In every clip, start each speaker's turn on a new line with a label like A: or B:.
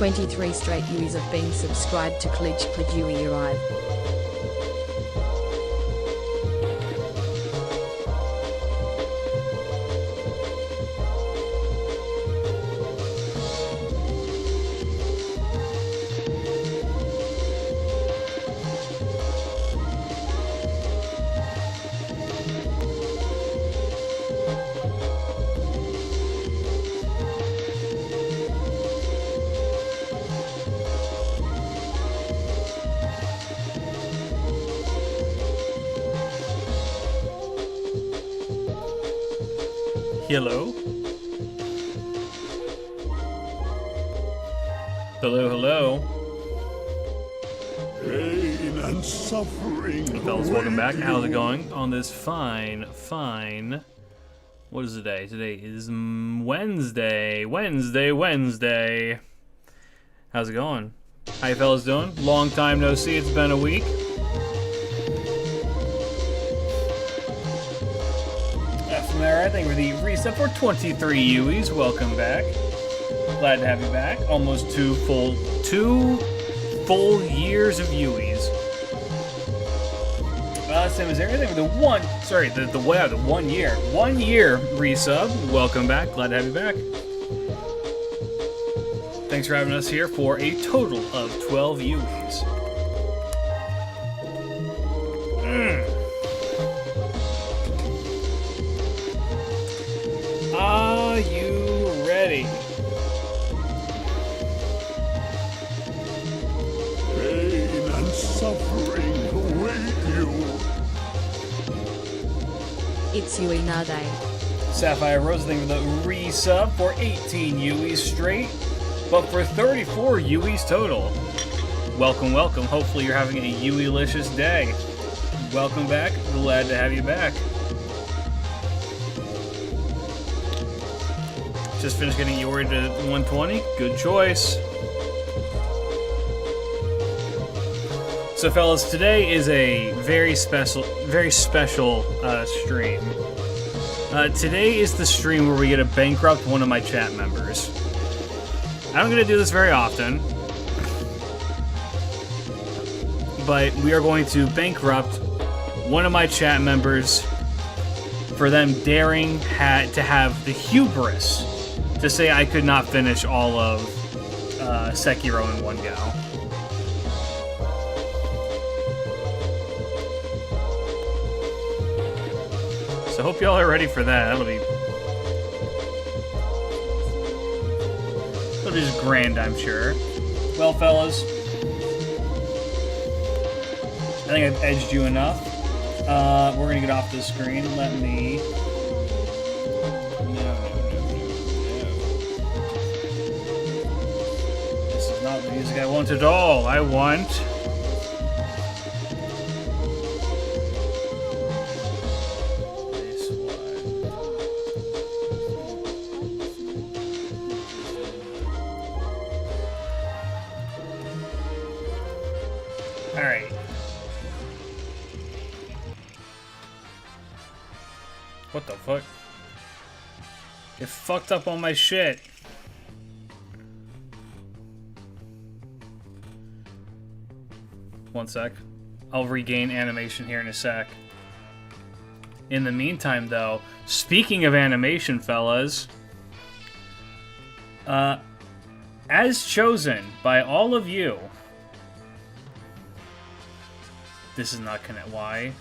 A: 23 straight years of being subscribed to Klitsch Pladui arrive.
B: Hello? Hello, hello.
C: Pain and suffering.
B: Hey fellas, welcome back. How's it going on this fine... What is the day? Today is Wednesday. Wednesday. How's it going? How you fellas doing? Long time no see, it's been a week. From there, I think we're the reset for 23 Uis. Welcome back. Glad to have you back. Almost two full years of Uis. Same as everything with the 1 year resub. Welcome back. Glad to have you back. Thanks for having us here for a total of 12 Uis. Are you ready?
C: Pain and suffering await you.
A: It's Yui Nade.
B: Sapphire Rose, thank you for the resub for 18 Uis straight, but for 34 Uis total. Welcome. Hopefully you're having a Yui-licious day. Welcome back. Glad to have you back. Just finished getting Yuri to 120. Good choice. So, fellas, today is a very special stream. Today is the stream where we get to bankrupt one of my chat members. I don't get to do this very often, but we are going to bankrupt one of my chat members for them daring to have the hubris to say I could not finish all of Sekiro in one go. So hope y'all are ready for that. That'll be just grand, I'm sure. Well, fellas, I think I've edged you enough. We're gonna get off this screen. Let me... Not the music I want at all. I want... this one. Alright. What the fuck? It fucked up on my shit. One sec. I'll regain animation here in a sec. In the meantime, though, speaking of animation, fellas, as chosen by all of you, this is not connect. Why?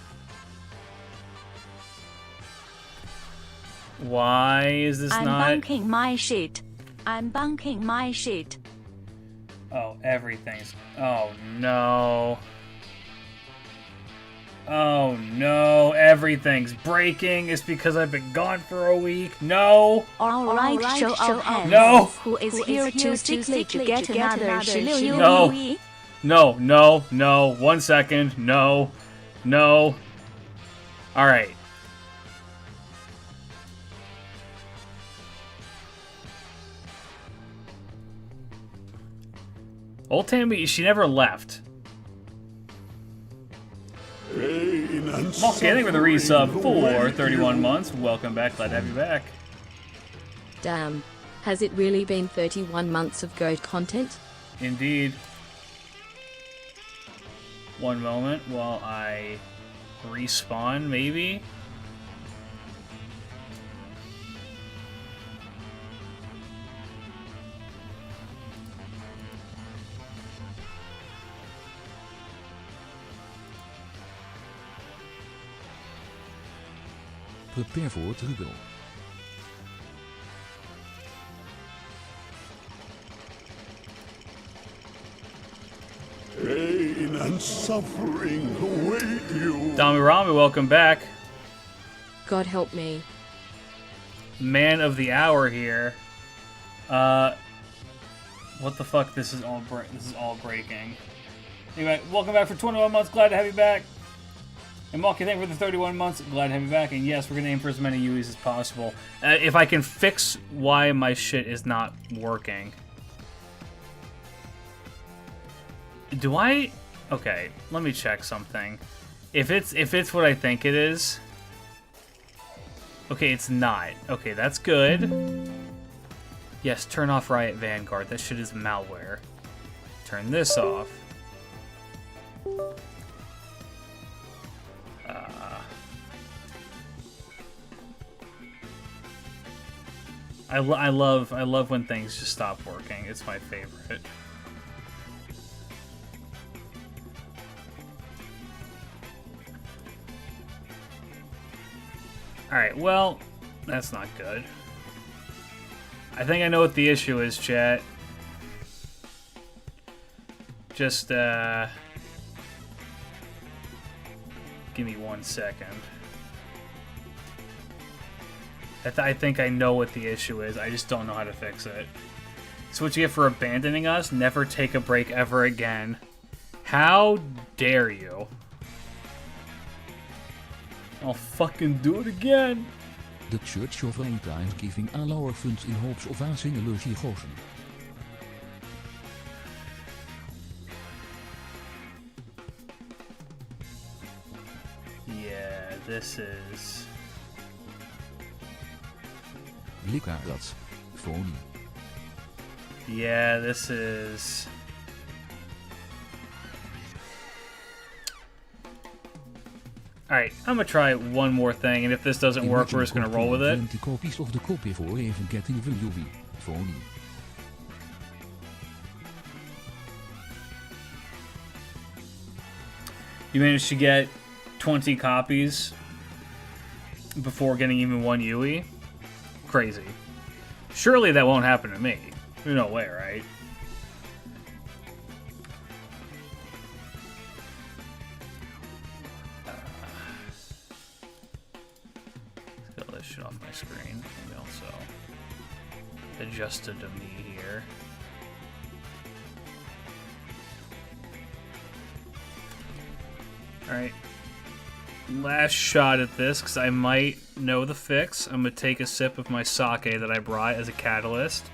B: Why is this not?
D: I'm bunking my shit.
B: Oh, everything's... Oh, no. Oh, no. Everything's breaking. It's because I've been gone for a week. No.
D: Alright, show of hands.
B: No.
D: Who is here to strictly to get another 16
B: No.
D: Yui?
B: No. 1 second. No. Alright. Old Tammy, she never left. Scanning with a resub for 31 months. Welcome back. Glad to have you back.
A: Damn. Has it really been 31 months of GOAT content?
B: Indeed. One moment while I respawn, maybe?
E: Prepare for trouble.
C: Pain and suffering await you.
B: Damirami, welcome back.
A: God help me.
B: Man of the hour here. What the fuck? This is all breaking. Anyway, welcome back for 21 months. Glad to have you back. And Malky, thank you for the 31 months. Glad to have you back. And yes, we're gonna aim for as many Uis as possible. If I can fix why my shit is not working. Do I? Okay, let me check something. If it's what I think it is. Okay, it's not. Okay, that's good. Yes, turn off Riot Vanguard. That shit is malware. Turn this off. I love when things just stop working. It's my favorite. Alright, well, that's not good. I think I know what the issue is, chat. Just, give me 1 second. I think I know what the issue is. I just don't know how to fix it. So what you get for abandoning us? Never take a break ever again. How dare you? I'll fucking do it again.
E: The Church of Aita is giving all our funds in hopes of answering Ushi Gozen.
B: Yeah, this is...
E: Blikkarats. Phony.
B: Yeah, this is... Alright, I'm gonna try one more thing, and if this doesn't work, we're just gonna roll with it.
E: 20 copies of the copy for even getting the Ubi. Phony.
B: You managed to get 20 copies before getting even one Yui? Crazy. Surely that won't happen to me. There's no way, right? Let's get all this shit off my screen. Maybe also adjust it to me here. Alright. Last shot at this, because I might know the fix. I'm going to take a sip of my sake that I brought as a catalyst.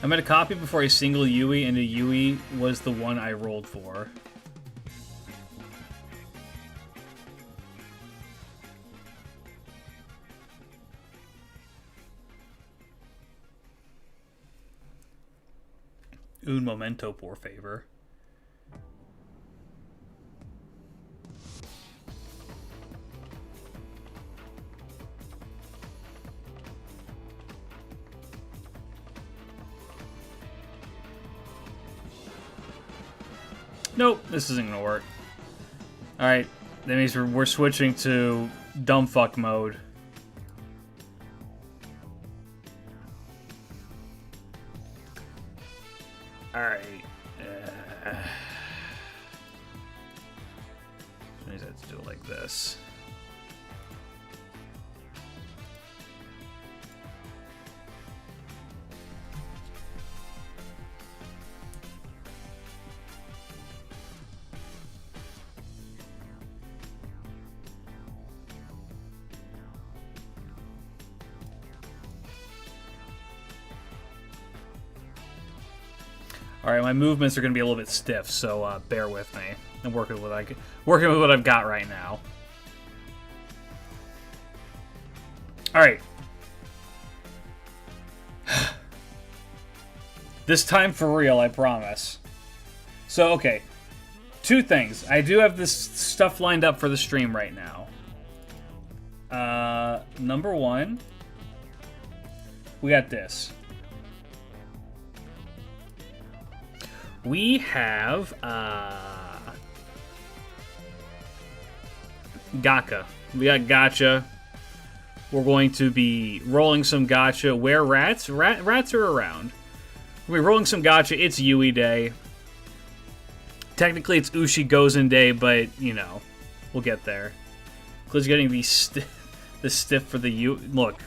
B: I made a copy before a single Yui, and a Yui was the one I rolled for. Un momento, por favor. Nope, this isn't gonna work. Alright, that means we're switching to dumb fuck mode. Alright. Means I have to do it like this. Alright, my movements are going to be a little bit stiff, so bear with me. I'm working with what I've got right now. Alright. This time for real, I promise. So, okay. 2 things. I do have this stuff lined up for the stream right now. Number 1. We got this. We have, Gacha. We got Gacha. We're going to be rolling some Gacha. Where rats? Rats are around. We're rolling some Gacha. It's Yui Day. Technically, it's Ushi Gozen Day, but, you know, we'll get there. Clit's getting the stiff for the U. Look.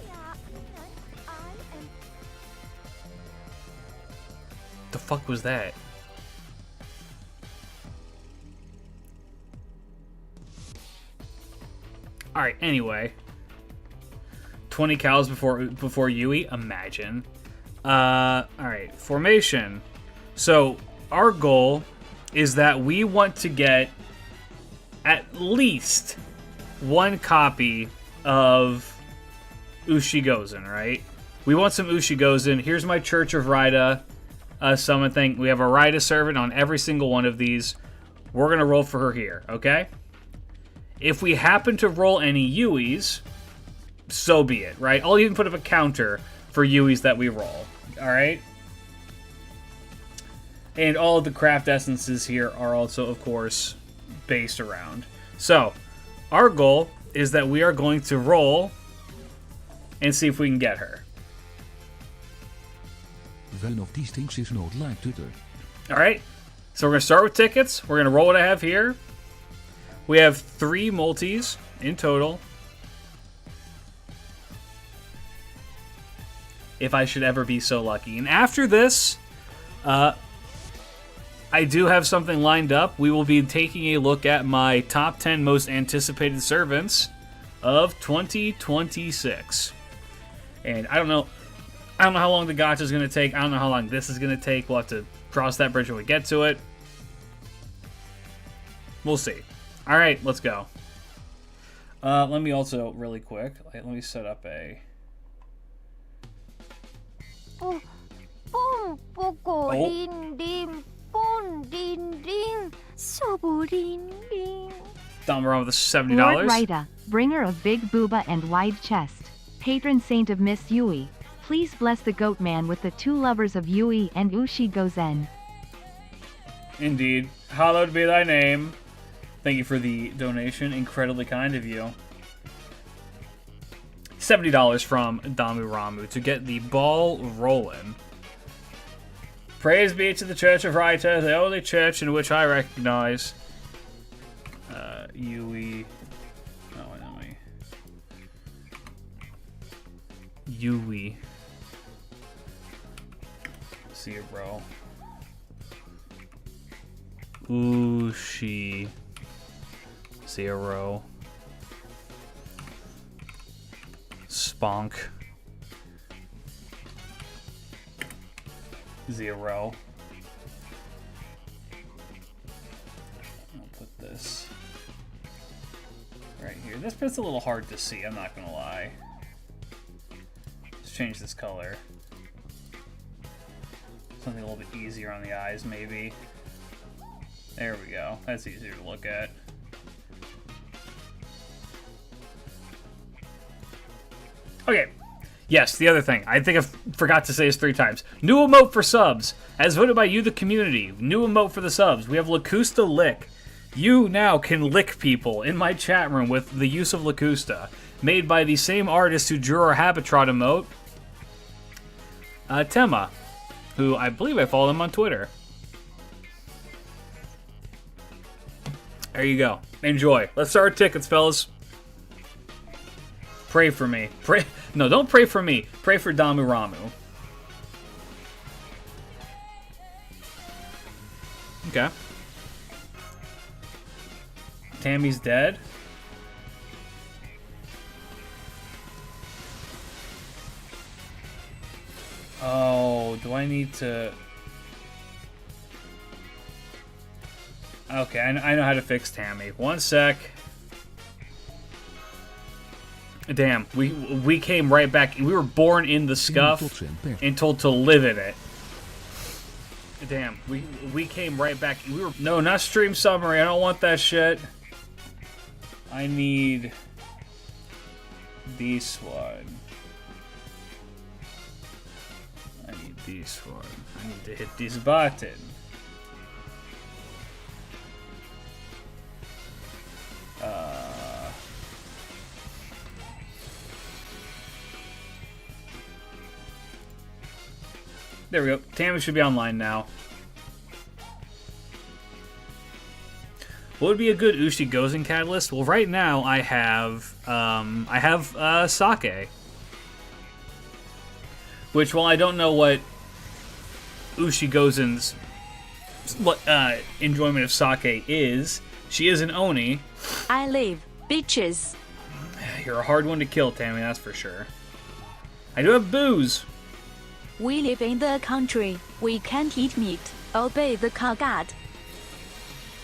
B: The fuck was that? Alright, anyway. 20 cows before Yui? Imagine. Alright, formation. So, our goal is that we want to get at least 1 copy of Ushi Gozen, right? We want some Ushi Gozen. Here's my Church of Raida summon thing. We have a Raida servant on every single one of these. We're going to roll for her here, okay? If we happen to roll any Yuis, so be it, right? I'll even put up a counter for Yuis that we roll, alright? And all of the craft essences here are also, of course, based around. So, our goal is that we are going to roll and see if we can get her.
E: One of these things is not like Twitter.
B: Alright, so we're going to start with tickets. We're going to roll what I have here. We have 3 multis in total. If I should ever be so lucky. And after this, I do have something lined up. We will be taking a look at my top 10 most anticipated servants of 2026. And I don't know how long the gacha is going to take. I don't know how long this is going to take. We'll have to cross that bridge when we get to it. We'll see. All right, let's go. Let me also, really quick, let me set up a...
F: Boom, poco, din, din, boom, din, din, sobo, din, din.
B: Down around with the $70.
G: Lord Raida, bringer of big booba and wide chest, patron saint of Miss Yui, please bless the goat man with the 2 lovers of Yui and Ushi Gozen.
B: Indeed. Hallowed be thy name. Thank you for the donation. Incredibly kind of you. $70 from Damu Ramu to get the ball rolling. Praise be to the Church of Raita, the only church in which I recognize. Yui. Oh, wait, let me. Yui. 0. Ushi. 0. Spunk. 0. I'll put this right here. This bit's a little hard to see, I'm not gonna lie. Let's change this color. Something a little bit easier on the eyes, maybe. There we go. That's easier to look at. Okay. Yes, the other thing. I think I forgot to say this 3 times. New emote for subs. As voted by you, the community. New emote for the subs. We have Lacusta Lick. You now can lick people in my chat room with the use of Lacusta. Made by the same artist who drew our Habitron emote. Tema. Who I believe I follow him on Twitter. There you go. Enjoy. Let's start our tickets, fellas. Pray for me. Pray. No, don't pray for me. Pray for Damu Ramu. Okay. Tammy's dead. Oh, do I need to... Okay, I know how to fix Tammy. One sec. Damn, we came right back. We were born in the scuff and told to live in it. Damn, we came right back. We were no, not stream summary. I don't want that shit. I need this one. I need this one. I need to hit this button. There we go. Tammy should be online now. What would be a good Ushi Gozen catalyst? Well, right now I have sake, which, while I don't know what Ushi Gozen's enjoyment of sake is, she is an oni.
D: I live, bitches.
B: You're a hard one to kill, Tammy. That's for sure. I do have booze.
D: We live in the country. We can't eat meat. Obey the cow god.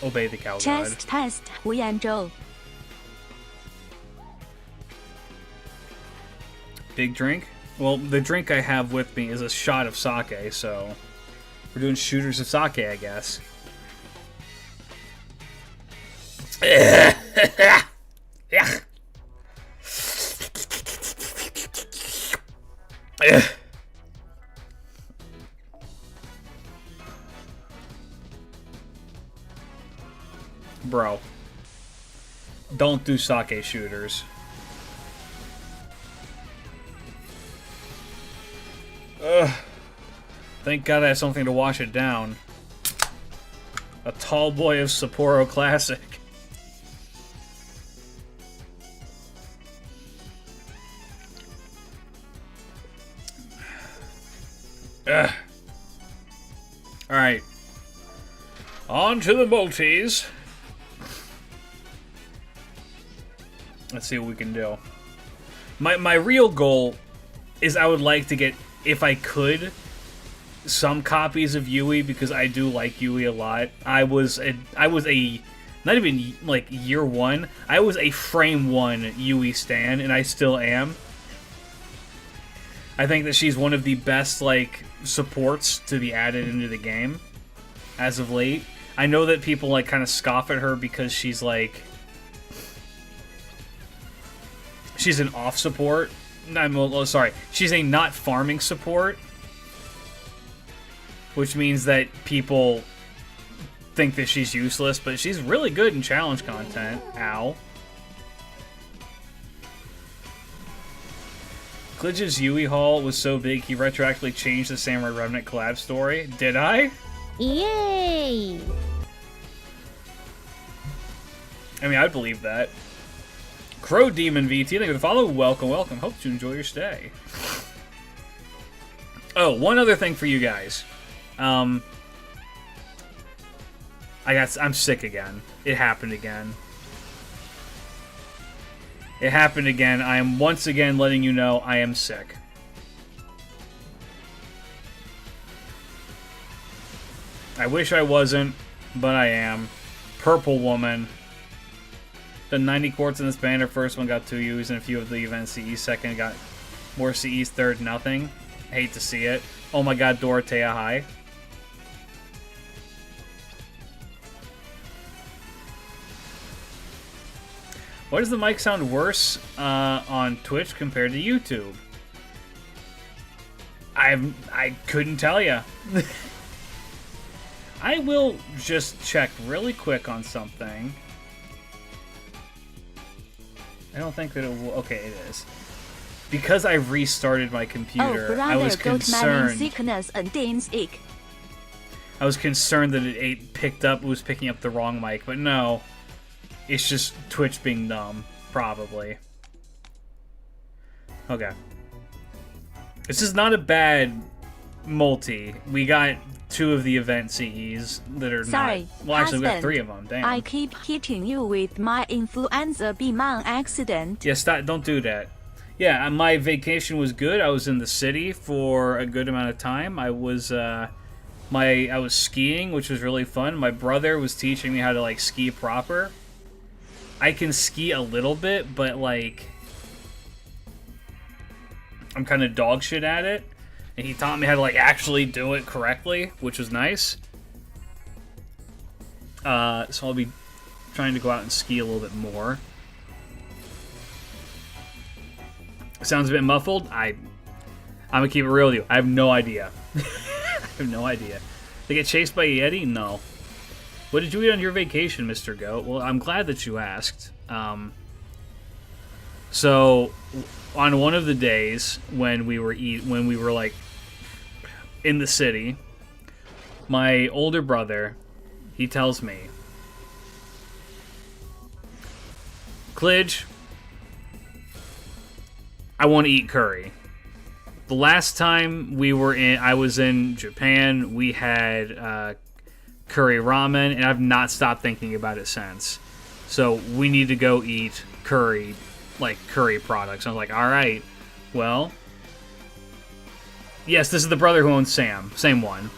B: Obey the cow god.
D: Chest test. We and Joe.
B: Big drink? Well, the drink I have with me is a shot of sake, so we're doing shooters of sake, I guess. Bro, don't do sake shooters. Ugh. Thank God I have something to wash it down. A tall boy of Sapporo Classic. Ugh. Alright. On to the multis. Let's see what we can do. My real goal is I would like to get, if I could, some copies of Yui, because I do like Yui a lot. I was a not even like year one. I was a frame one Yui stan, and I still am. I think that she's one of the best like supports to be added into the game as of late. I know that people like kind of scoff at her because she's like, she's an off support. Sorry, she's a not farming support, which means that people think that she's useless, but she's really good in challenge content. Ow. Glitch's Yui haul was so big he retroactively changed the Samurai Revenant collab story. Did I?
F: Yay!
B: I mean, I'd believe that. Crow Demon VT, thank you for the follow. Welcome, welcome. Hope to enjoy your stay. Oh, one other thing for you guys. I'm sick again. It happened again. It happened again. I am once again letting you know I am sick. I wish I wasn't, but I am. Purple Woman. The 90 quartz in this banner. First one got 2 U's and a few of the events. CE second got more CEs. Third, nothing. Hate to see it. Oh my god, Dorothea, hi. Why does the mic sound worse on Twitch compared to YouTube? I couldn't tell you. I will just check really quick on something. I don't think that it will. Okay, it is. Because I restarted my computer, I was concerned. I was concerned that it was picking up the wrong mic, but no. It's just Twitch being dumb, probably. Okay. This is not a bad multi. We got 2 of the event CEs that are
D: Sorry,
B: not... Well, actually, we got
D: husband.
B: 3 of them. Damn.
D: I keep hitting you with my influenza B-man accident.
B: Yeah, stop, don't do that. Yeah, my vacation was good. I was in the city for a good amount of time. I was skiing, which was really fun. My brother was teaching me how to, like, ski proper. I can ski a little bit, but, like, I'm kind of dog shit at it, and he taught me how to like actually do it correctly, which was nice. So I'll be trying to go out and ski a little bit more. Sounds a bit muffled. I'm gonna keep it real with you. I have no idea. I have no idea. They get chased by a Yeti? No. What did you eat on your vacation, Mr. Goat? Well, I'm glad that you asked. So, on one of the days when we were like in the city, my older brother, he tells me, Klidge, I want to eat curry. The last time I was in Japan, we had curry ramen, and I've not stopped thinking about it since. So we need to go eat curry products. I was like, all right, well, yes, this is the brother who owns Sam, same one.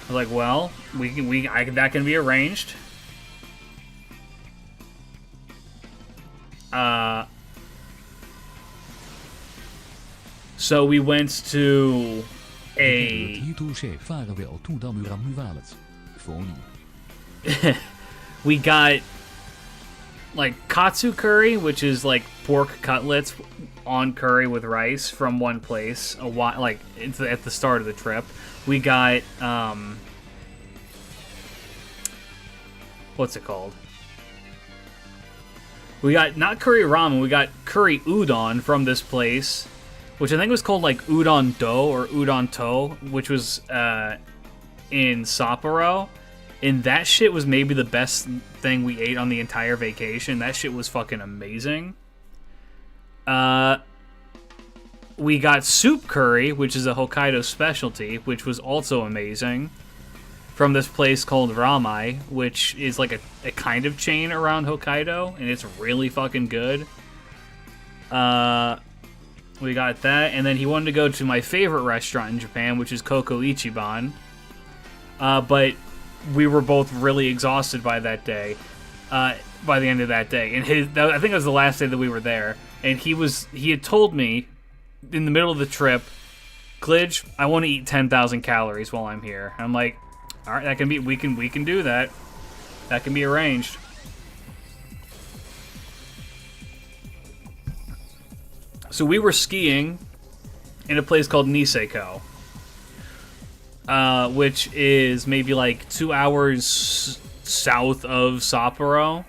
B: I was like, well, that can be arranged. So we went to a... We got like katsu curry, which is like pork cutlets on curry with rice from one place. At the start of the trip, we got what's it called? We got not curry ramen, we got curry udon from this place, which I think was called like udon do or udon to, which was in Sapporo. And that shit was maybe the best thing we ate on the entire vacation. That shit was fucking amazing. We got soup curry, which is a Hokkaido specialty, which was also amazing, from this place called Ramai, which is like a kind of chain around Hokkaido, and it's really fucking good. We got that, and then he wanted to go to my favorite restaurant in Japan, which is Koko Ichiban. But we were both really exhausted by that day, by the end of that day. And I think it was the last day that we were there. And he had told me in the middle of the trip, Klidge, I want to eat 10,000 calories while I'm here. I'm like, all right, we can do that. That can be arranged. So we were skiing in a place called Niseko, which is maybe like 2 hours south of Sapporo.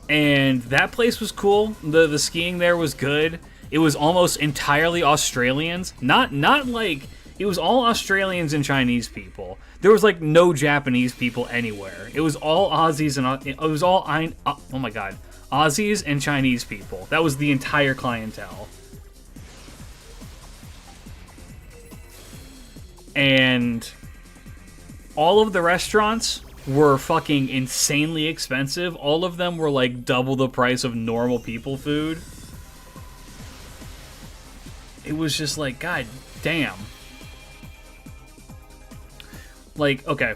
B: And that place was cool. The skiing there was good. It was almost entirely Australians. Not like, it was all Australians and Chinese people. There was like no Japanese people anywhere. It was all Aussies and it was all oh my god, Aussies and Chinese people. That was the entire clientele. And all of the restaurants were fucking insanely expensive. All of them were like double the price of normal people food. It was just like, god damn. Like, okay.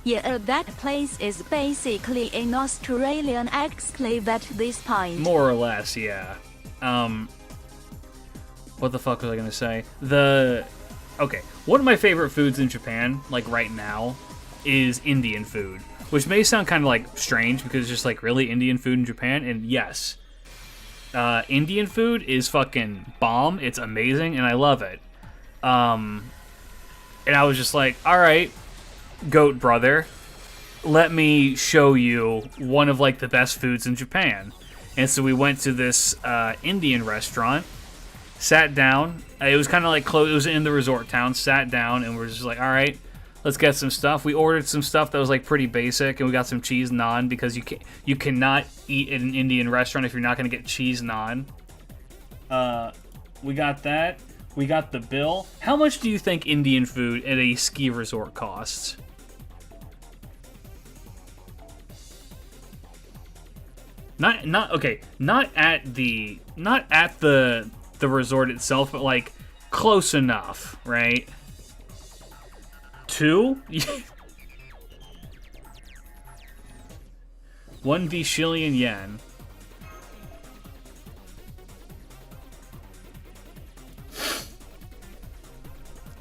D: Yeah, that place is basically an Australian exclave at this point.
B: More or less, yeah. What the fuck was I gonna say? Okay, one of my favorite foods in Japan, like right now, is Indian food. Which may sound kind of like strange because it's just like really Indian food in Japan, and yes. Indian food is fucking bomb. It's amazing, and I love it. And I was just like, alright, goat brother, let me show you one of like the best foods in Japan. And so we went to this Indian restaurant, sat down. It was kind of like close. It was in the resort town. Sat down, and we're just like, alright, let's get some stuff. We ordered some stuff that was like pretty basic, and we got some cheese naan because you cannot eat at an Indian restaurant if you're not going to get cheese naan. We got that. We got the bill. How much do you think Indian food at a ski resort costs? Not at the resort itself, but like close enough, right? 2? 1 Vishillion yen.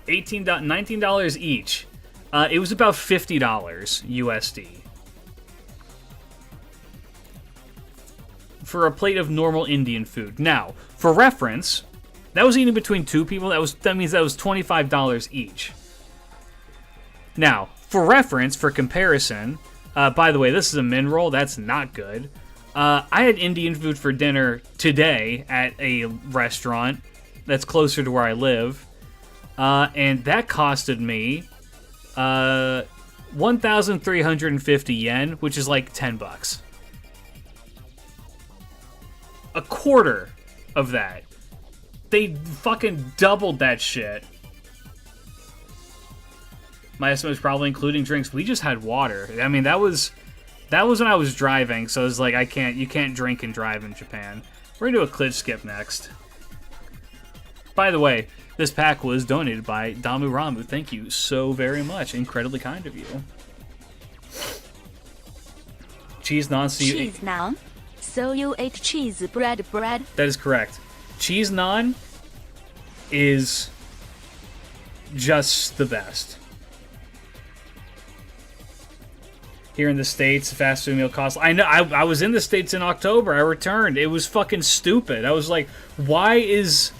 B: $19 each. It was about $50 USD. For a plate of normal Indian food. Now, for reference, that was eating between 2 people. That means that was $25 each. Now, for reference, for comparison, by the way, this is a min roll. That's not good. I had Indian food for dinner today at a restaurant that's closer to where I live. And that costed me 1,350 yen, which is like $10. A quarter of that. They fucking doubled that shit. My estimate is probably including drinks. We just had water. I mean, that was when I was driving, so it's like you can't drink and drive in Japan. We're gonna do a glitch skip next. By the way, this pack was donated by Damu Ramu. Thank you so very much. Incredibly kind of you. Cheese naan.
D: Cheese naan? So you ate cheese bread?
B: That is correct. Cheese naan is just the best. Here in the States, fast food meal costs... I know, I was in the States in October. I returned. It was fucking stupid. I was like, why is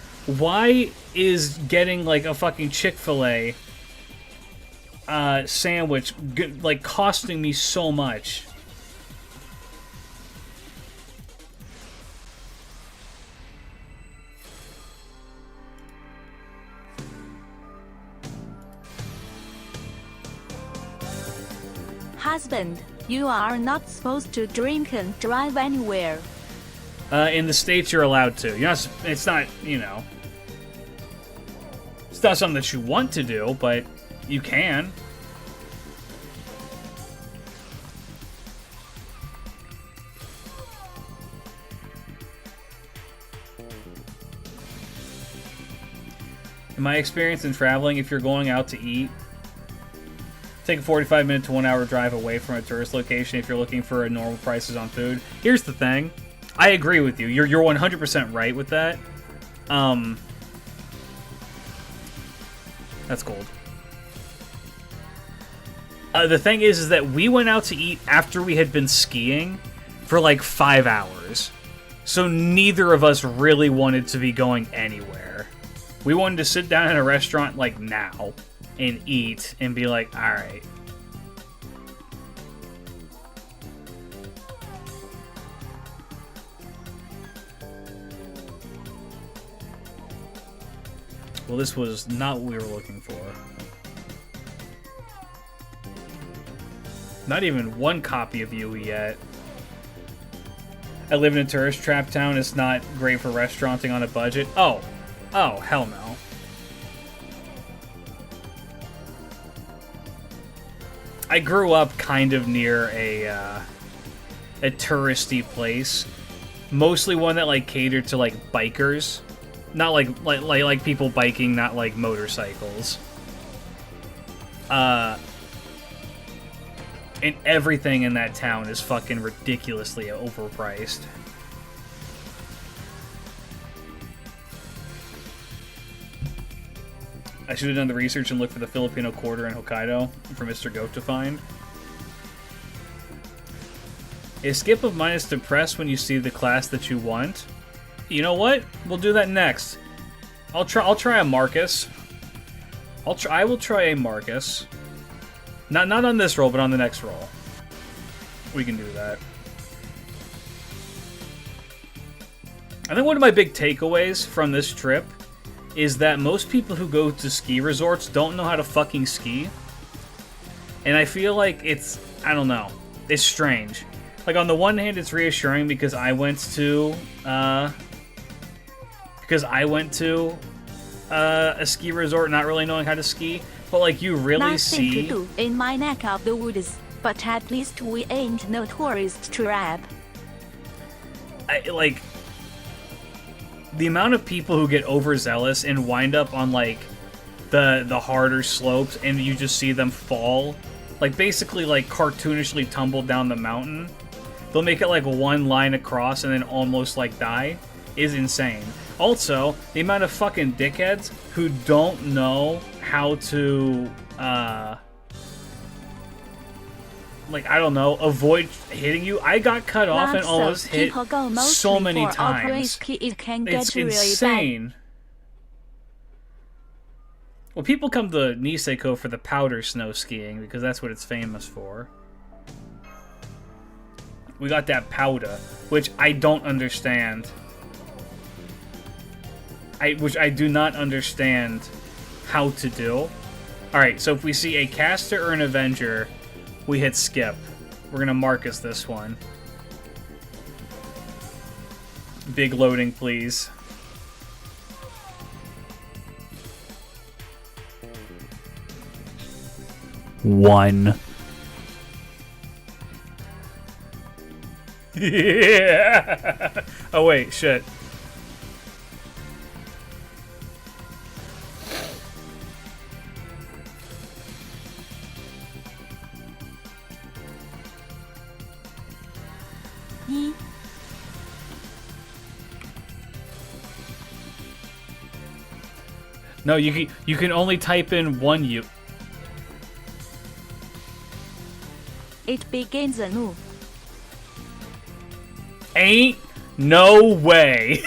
B: getting like a fucking Chick-fil-A sandwich like costing me so much?
D: Husband, you are not supposed to drink and drive anywhere.
B: In the States, you're allowed to. You're not, it's not, you know... It's not something that you want to do, but you can. In my experience in traveling, if you're going out to eat, take a 45-minute to 1-hour drive away from a tourist location if you're looking for normal prices on food. Here's the thing. I agree with you. You're 100% right with that. That's gold. The thing is that we went out to eat after we had been skiing for like 5 hours. So neither of us really wanted to be going anywhere. We wanted to sit down in a restaurant like now and eat and be like, alright. Well, this was not what we were looking for. Not even one copy of Yui yet. I live in a tourist trap town. It's not great for restauranting on a budget. Oh, hell no. I grew up kind of near a touristy place, mostly one that like catered to like bikers. Not like people biking, not like motorcycles. And everything in that town is fucking ridiculously overpriced. I should have done the research and looked for the Filipino quarter in Hokkaido for Mr. Goat to find. Is skip of minus depressed when you see the class that you want? You know what? We'll do that next. I'll try a Marcus. I will try a Marcus. Not on this roll, but on the next roll. We can do that. I think one of my big takeaways from this trip is that most people who go to ski resorts don't know how to fucking ski. And I feel like it's, I don't know, it's strange. Like, on the one hand, it's reassuring because I went to a ski resort not really knowing how to ski. But, like, you really see...
D: Nothing to do in my neck of the woods, but at least we ain't no tourist trap.
B: Like, the amount of people who get overzealous and wind up on, like, the harder slopes, and you just see them fall, like, basically, like, cartoonishly tumble down the mountain. they'll make it like one line across and then almost like die is insane. Also, the amount of fucking dickheads who don't know how to, like, I don't know, avoid hitting you. I got cut off and almost hit so many times. It's insane. Well, people come to Niseko for the powder snow skiing because that's what it's famous for. We got that powder, which I don't understand. Which I do not understand how to do. Alright, so if we see a caster or an avenger, we hit skip. We're gonna Marcus this one. Big loading, please. One. Yeah. Oh wait, shit. No, you can only type in one U.
D: It begins anew.
B: Ain't no way.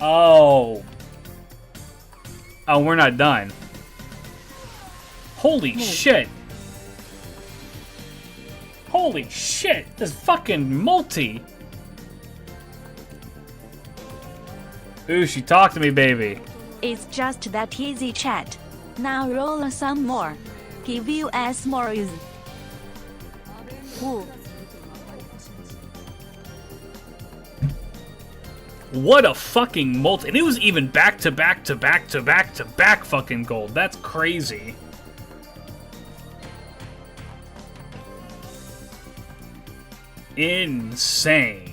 B: Oh. Oh, we're not done. Holy shit. Holy shit. This fucking multi. Ushi, talk to me, baby.
D: It's just that easy, chat. Now roll some more. Give you as more use. Ooh.
B: What a fucking multi. And it was even back to back to back to back to back fucking gold. That's crazy. Insane.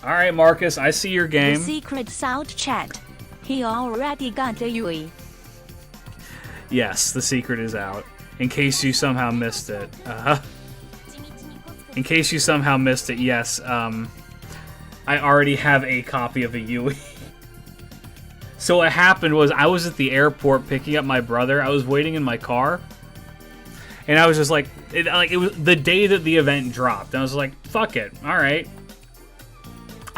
B: Alright, Marcus, I see your game.
D: The secret's out, chat. He already got a Yui.
B: Yes, the secret is out. In case you somehow missed it. In case you somehow missed it, yes, I already have a copy of a Yui. So what happened was I was at the airport picking up my brother. I was waiting in my car. And I was just like, it was the day that the event dropped. And I was like, fuck it. All right.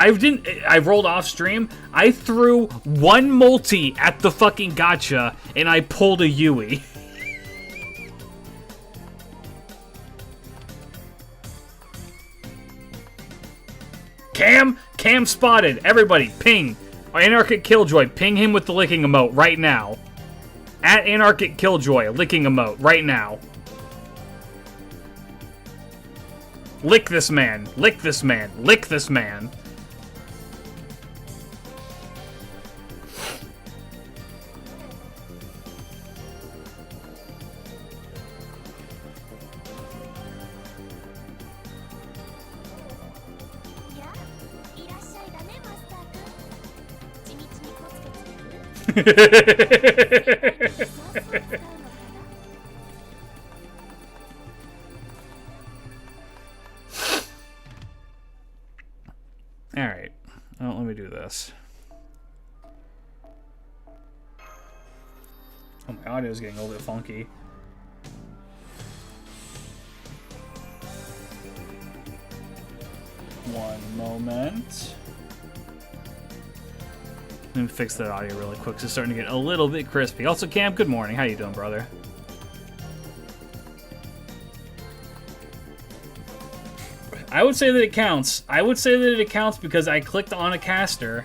B: I rolled off stream. I threw one multi at the fucking gacha and I pulled a Yui. Cam spotted. Everybody, ping. Anarchic Killjoy, ping him with the licking emote right now. At Anarchic Killjoy, licking emote right now. Lick this man. Lick this man. Lick this man. Alright. Well, let me do this. Oh, my audio is getting a little bit funky. One moment. Let me fix that audio really quick. It's starting to get a little bit crispy. Also, Cam, good morning. How you doing, brother? I would say that it counts. I would say that it counts because I clicked on a caster.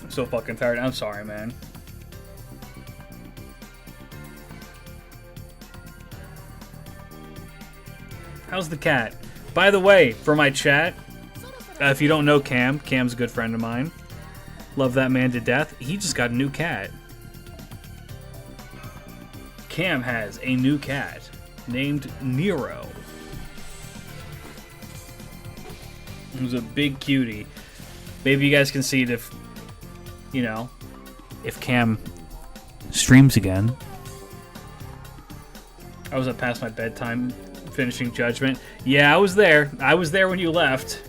B: I'm so fucking tired. I'm sorry, man. How's the cat? By the way, for my chat, if you don't know Cam, Cam's a good friend of mine. Love that man to death. He just got a new cat. Cam has a new cat named Nero. Who's a big cutie. Maybe you guys can see it if, you know, if Cam streams again. I was up past my bedtime finishing Judgment. Yeah, I was there. I was there when you left.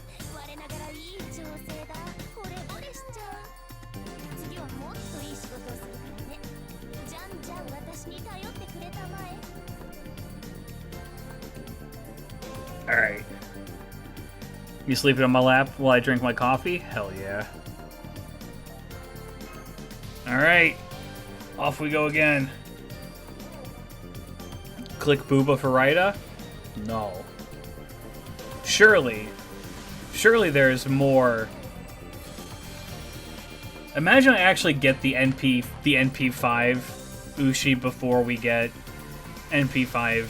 B: Alright. You sleeping on my lap while I drink my coffee? Hell yeah. Alright. Off we go again. Click Booba for Raida? No. Surely there's more. Imagine I actually get the NP5 Ushi before we get NP5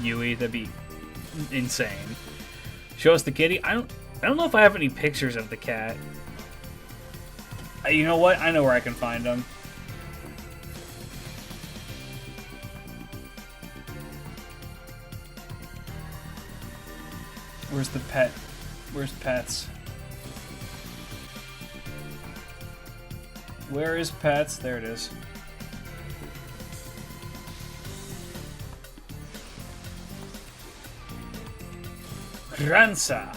B: Yui. That'd be insane. Show us the kitty. I don't know if I have any pictures of the cat. You know what? I know where I can find them. Where's the pet? Where's pets? Where is pets? There it is. Ransa.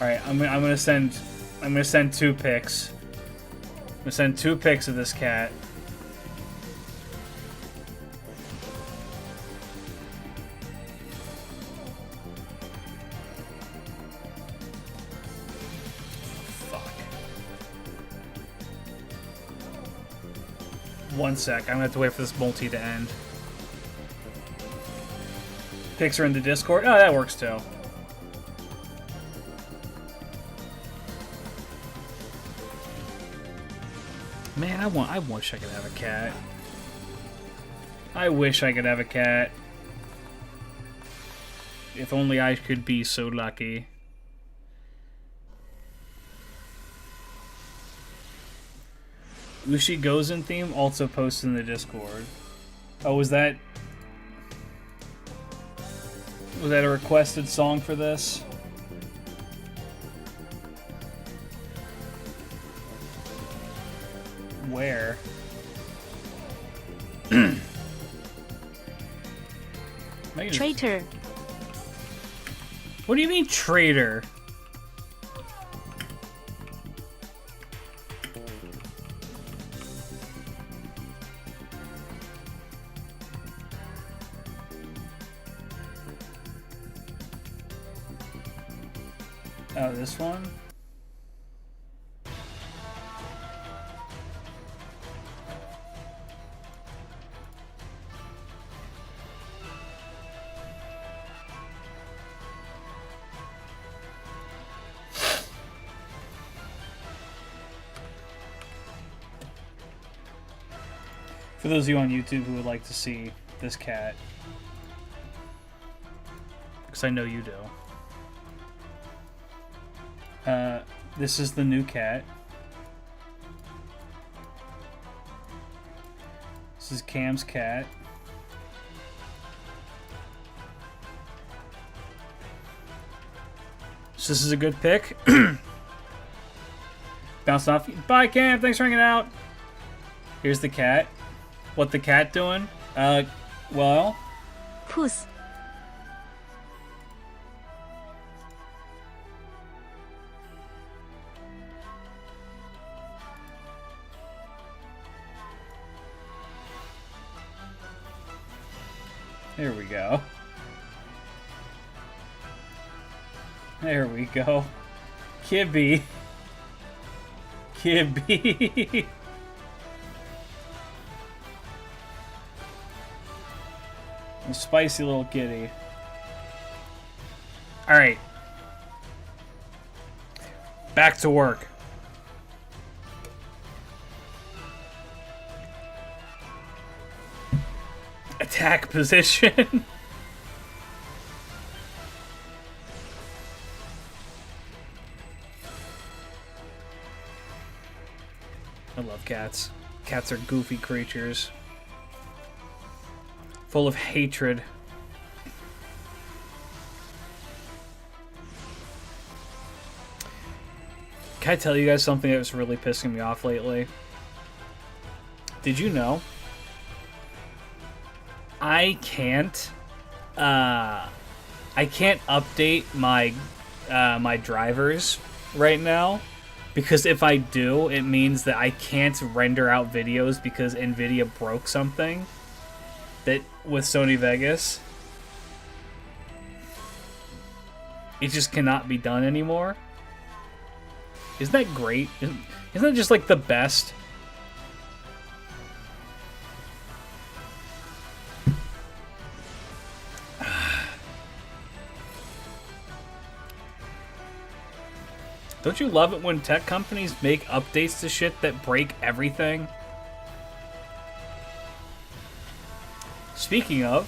B: All right, I'm gonna send 2 pics. I'm gonna send 2 pics of this cat. Fuck. 1 sec. I'm gonna have to wait for this multi to end. Pics are in the Discord. Oh, that works too. Man, I wish I could have a cat. I wish I could have a cat. If only I could be so lucky. Ushi Gozen theme also posted in the Discord. Oh, was that a requested song for this? Where?
D: Traitor.
B: What do you mean, traitor? Oh, this one? For those of you on YouTube who would like to see this cat, because I know you do. This is the new cat. This is Cam's cat. So this is a good pick. Bounced off. Bye, Cam. Thanks for hanging out. Here's the cat. What the cat doing? Well.
D: Puss.
B: There we go. There we go. Kibby. Kibby. A spicy little kitty. Alright. Back to work. Attack position. I love cats. Cats are goofy creatures. Full of hatred. Can I tell you guys something that was really pissing me off lately? Did you know? I can't update my my drivers right now, because if I do, it means that I can't render out videos because Nvidia broke something that with Sony Vegas. It just cannot be done anymore. Isn't that great? Isn't that just like the best? Don't you love it when tech companies make updates to shit that break everything? Speaking of,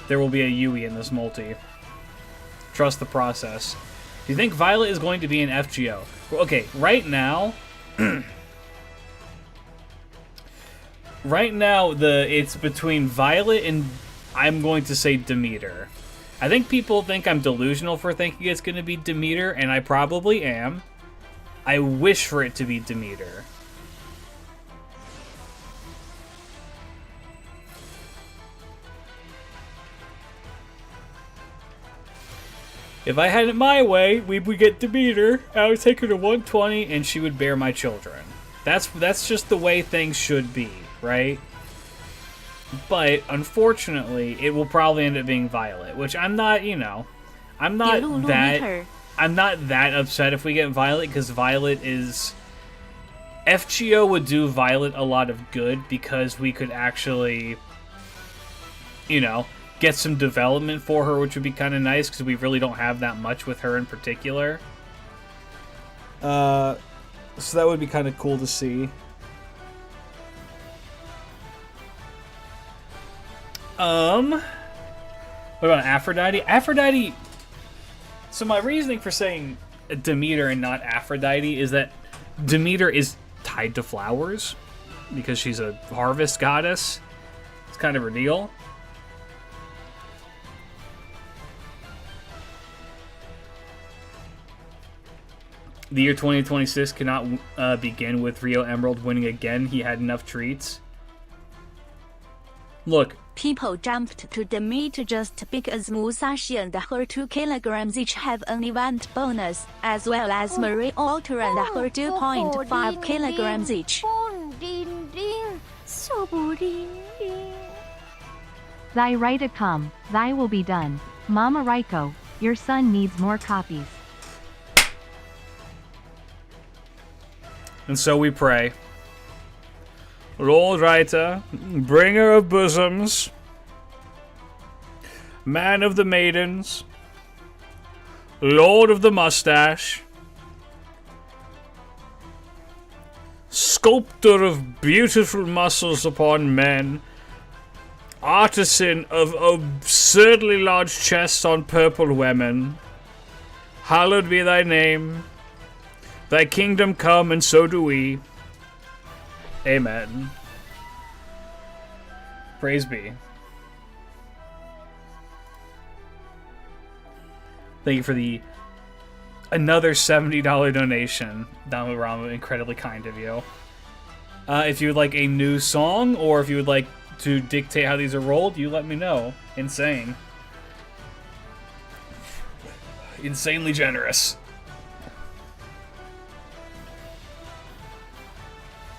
B: there will be a Yui in this multi. Trust the process. Do you think Violet is going to be an FGO? Okay, right now... right now, it's between Violet and, I'm going to say, Demeter. I think people think I'm delusional for thinking it's going to be Demeter, and I probably am. I wish for it to be Demeter. If I had it my way, we would get Demeter. I would take her to 120, and she would bear my children. That's just the way things should be, right? But unfortunately, it will probably end up being Violet, which I'm not, you know, I'm not that upset if we get Violet, because Violet is... FGO would do Violet a lot of good, because we could actually, you know, get some development for her, which would be kind of nice, because we really don't have that much with her in particular. So that would be kind of cool to see. What about Aphrodite? Aphrodite... So my reasoning for saying Demeter and not Aphrodite is that Demeter is tied to flowers, because she's a harvest goddess. It's kind of her deal. The year 2026 cannot begin with Rio Emerald winning again. He had enough treats. Look.
D: People jumped to Demeter just because Musashi and her 2 kilograms each have an event bonus, as well as Marie Alter and her 2.5 kilograms each.
G: Thy right to come, thy will be done. Mama Raiko, your son needs more copies.
B: And so we pray. Lord Raita, bringer of bosoms, man of the maidens, lord of the mustache, sculptor of beautiful muscles upon men, artisan of absurdly large chests on purple women, hallowed be thy name, thy kingdom come, and so do we. Amen. Praise be. Thank you for another $70 donation. Dama Rama, incredibly kind of you. If you would like a new song, or if you would like to dictate how these are rolled, you let me know. Insane. Insanely generous.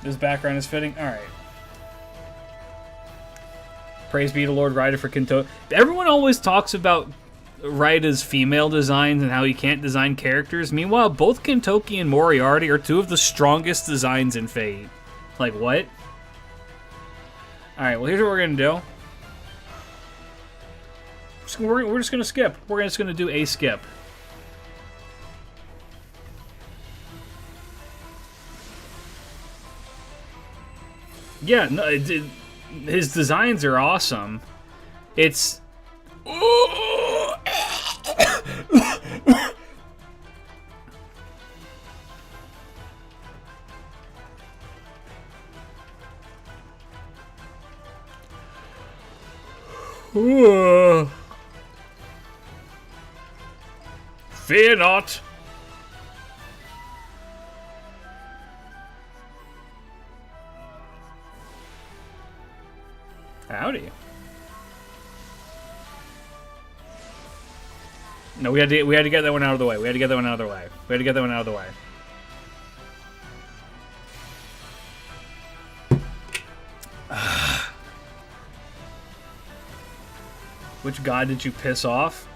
B: This background is fitting? Alright. Praise be to Lord Raida for Kinto. Everyone always talks about Raida's female designs and how he can't design characters. Meanwhile, both Kintoki and Moriarty are 2 of the strongest designs in Fate. Like, what? Alright, well, here's what we're gonna do. We're just gonna skip. We're just gonna do a skip. Yeah, no, his designs are awesome. It's... Fear not. Howdy. No, we had to get that one out of the way. Which god did you piss off?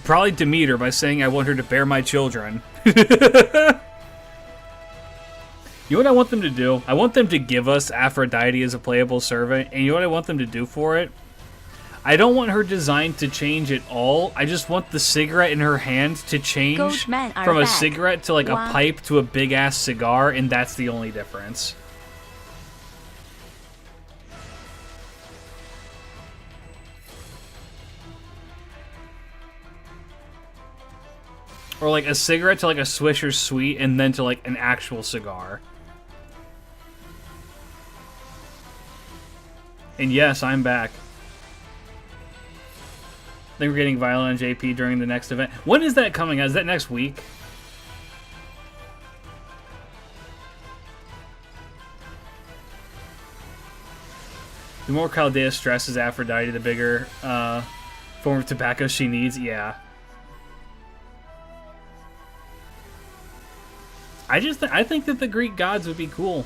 B: Probably Demeter by saying I want her to bear my children. You know what I want them to do? I want them to give us Aphrodite as a playable servant, and you know what I want them to do for it? I don't want her design to change at all. I just want the cigarette in her hand to change from a cigarette to like a pipe to a big-ass cigar, and that's the only difference. Or like a cigarette to like a Swisher Sweet, and then to like an actual cigar. And yes, I'm back. I think we're getting Violent on JP during the next event. When is that coming out? Is that next week? The more Chaldea stresses Aphrodite, the bigger form of tobacco she needs. Yeah. I think that the Greek gods would be cool.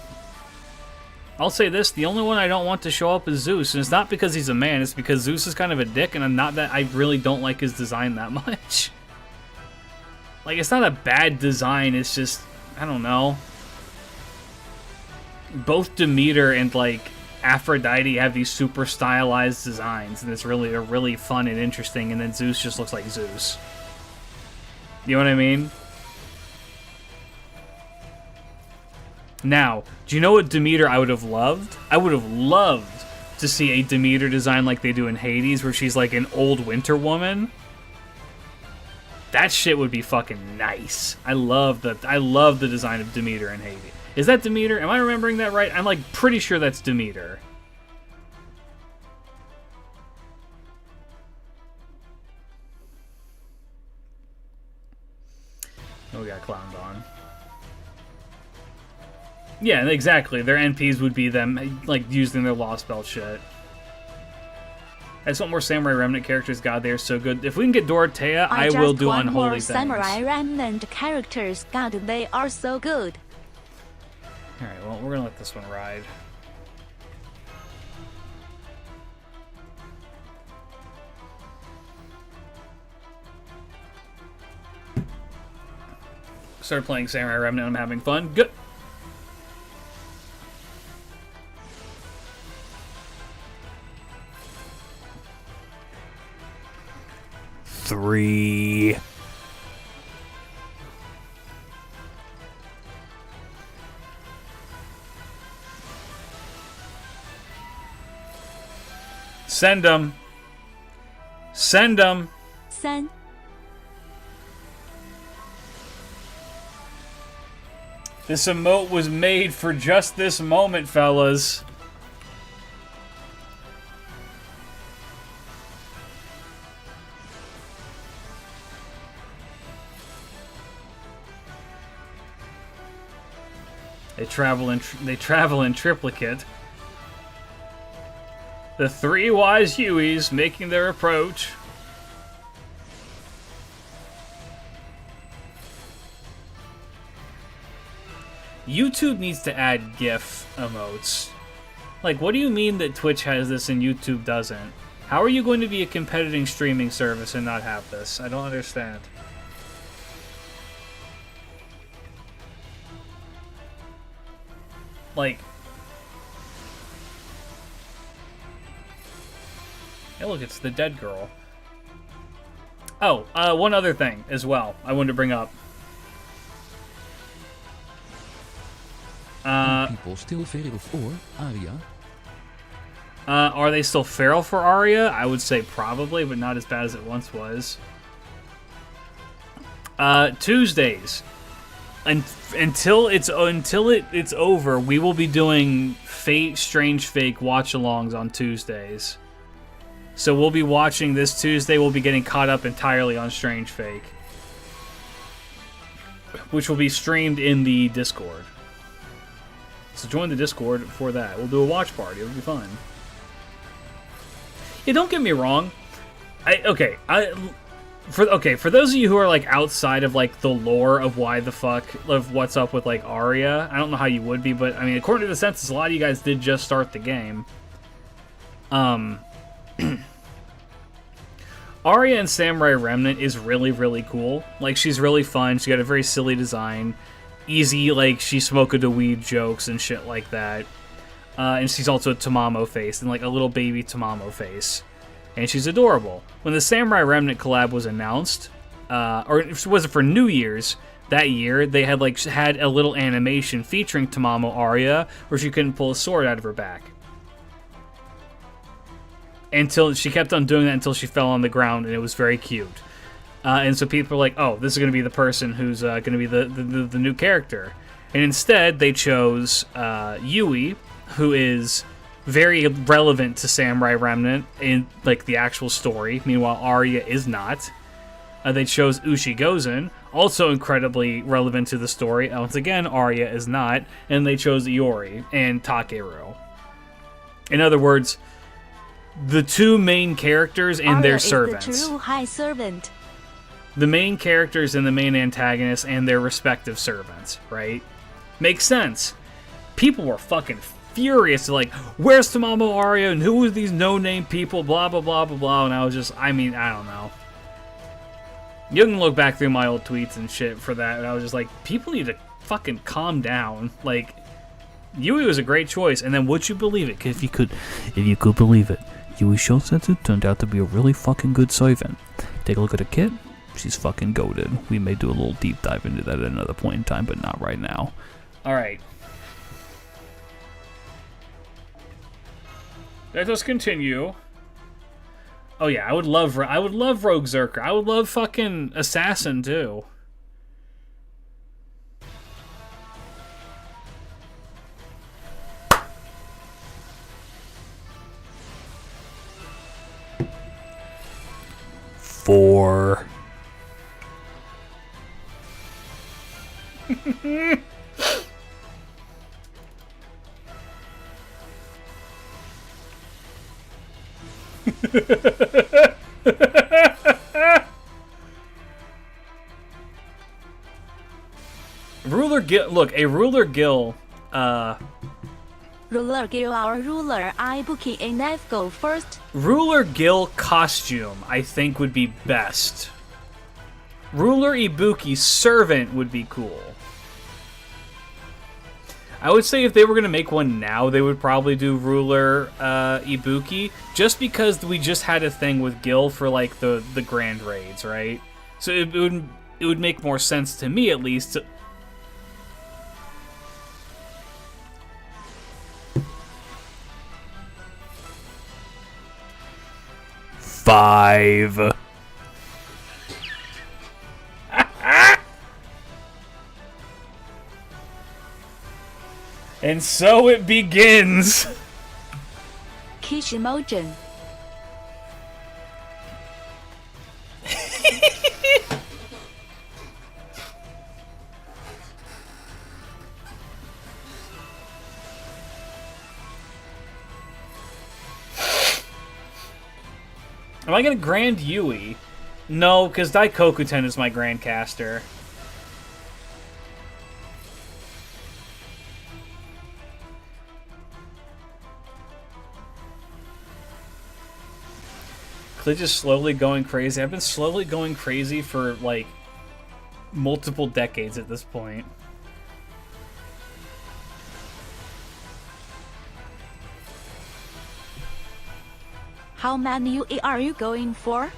B: I'll say this, the only one I don't want to show up is Zeus, and it's not because he's a man, it's because Zeus is kind of a dick, and I really don't like his design that much. Like, it's not a bad design, it's just, I don't know. Both Demeter and, like, Aphrodite have these super stylized designs, and they're really fun and interesting, and then Zeus just looks like Zeus. You know what I mean? Now, do you know what Demeter I would have loved? I would have loved to see a Demeter design like they do in Hades, where she's like an old winter woman. That shit would be fucking nice. I love the design of Demeter in Hades. Is that Demeter? Am I remembering that right? I'm like pretty sure that's Demeter. Oh, we got clowned on. Yeah, exactly. Their NPs would be them, like, using their Lost Belt shit. I just want more Samurai Remnant characters. God, they are so good. If we can get Dorothea, I will do unholy things.
D: Samurai Remnant characters. God, they are so good.
B: Alright, well, we're gonna let this one ride. Started playing Samurai Remnant, I'm having fun. Good. Three. Send them. Send them.
D: Send.
B: This emote was made for just this moment, fellas. They travel in triplicate. The three wise Hueys making their approach. YouTube needs to add GIF emotes. Like, what do you mean that Twitch has this and YouTube doesn't? How are you going to be a competing streaming service and not have this? I don't understand. Like, hey, look, it's the dead girl. Oh, one other thing as well I wanted to bring up.
E: People still feral for Aria?
B: Are they still feral for Aria? I would say probably, but not as bad as it once was. Tuesdays. Until it's over, we will be doing Fate Strange Fake watch-alongs on Tuesdays. So we'll be watching this Tuesday. We'll be getting caught up entirely on Strange Fake, which will be streamed in the Discord. So join the Discord for that. We'll do a watch party. It'll be fun. Yeah, don't get me wrong. For those of you who are like outside of like the lore of what's up with like Arya, I don't know how you would be, but I mean, according to the census, a lot of you guys did just start the game. Arya in Samurai Remnant is really, really cool. Like, she's really fun. She got a very silly design. Easy, like, she smoked a weed jokes and shit like that. And she's also a Tamamo face, and like a little baby Tamamo face. And she's adorable. When the Samurai Remnant collab was announced, or was it for New Year's that year, they had had a little animation featuring Tamamo Arya where she couldn't pull a sword out of her back. Until she kept on doing that until she fell on the ground, and it was very cute. And so people were like, oh, this is going to be the person who's going to be the new character. And instead, they chose Yui, who is very relevant to Samurai Remnant in like the actual story. Meanwhile, Arya is not. They chose Ushi Gozen, also incredibly relevant to the story. Once again, Arya is not. And they chose Iori and Takeru. In other words, the two main characters and their servants.
D: Is the true high servant.
B: The main characters and the main antagonists and their respective servants, right? Makes sense. People were fucking furious, like, where's Tamamo Arya and who are these no-name people, blah, blah, blah, blah, blah. And I was just, I mean, I don't know. You can look back through my old tweets and shit for that, and I was just like, people need to fucking calm down. Like, Yui was a great choice, and then would you believe it? If you could believe it, Yui Shosetsu turned out to be a really fucking good servant. Take a look at her kit. She's fucking goated. We may do a little deep dive into that at another point in time, but not right now. Alright. Let us continue. Oh yeah, I would love Rogue Zerker. I would love fucking Assassin too. Four. Ruler Gil. Look, a Ruler Gil.
D: Ruler Gil, our ruler. Ibuki and go first.
B: Ruler Gil costume, I think, would be best. Ruler Ibuki servant would be cool. I would say if they were going to make one now, they would probably do Ruler Ibuki, just because we just had a thing with Gil for like the Grand Raids, right? So it would make more sense to me, at least. Five. And so it begins.
D: Kishimogen.
B: Am I gonna Grand Yui? No, because Daikokuten is my Grand Caster. Klidge is slowly going crazy. I've been slowly going crazy for, like, multiple decades at this point.
D: How many UE are you going for?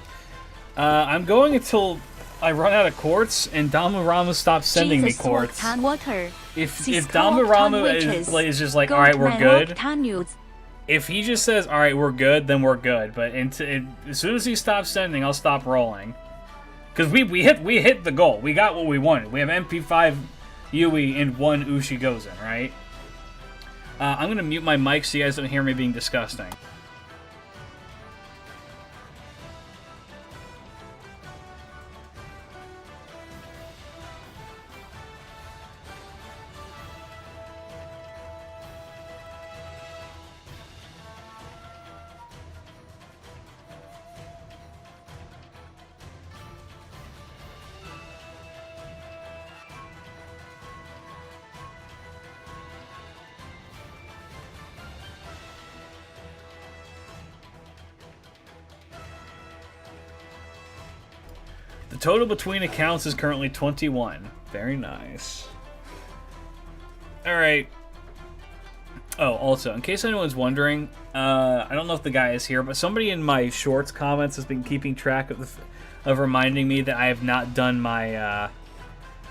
B: I'm going until I run out of quartz and Damaramu stops sending me quartz.
D: Water.
B: If Damaramu is just like, alright, we're good. If he just says, alright, we're good, then we're good. But as soon as he stops sending, I'll stop rolling. Because we hit the goal. We got what we wanted. We have MP5 Yui and 1 Ushi Gozen, right? I'm going to mute my mic so you guys don't hear me being disgusting. The total between accounts is currently 21. Very nice. Alright. Oh, also, in case anyone's wondering, I don't know if the guy is here, but somebody in my shorts comments has been keeping track of reminding me that I have not done my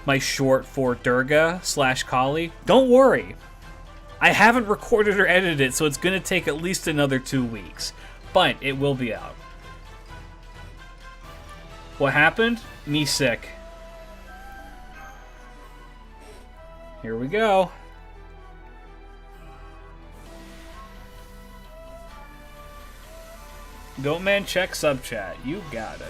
B: my short for Durga / Kali. Don't worry. I haven't recorded or edited it, so it's going to take at least another 2 weeks. But it will be out. What happened? Me sick. Here we go. Goatman, check sub chat. You got it.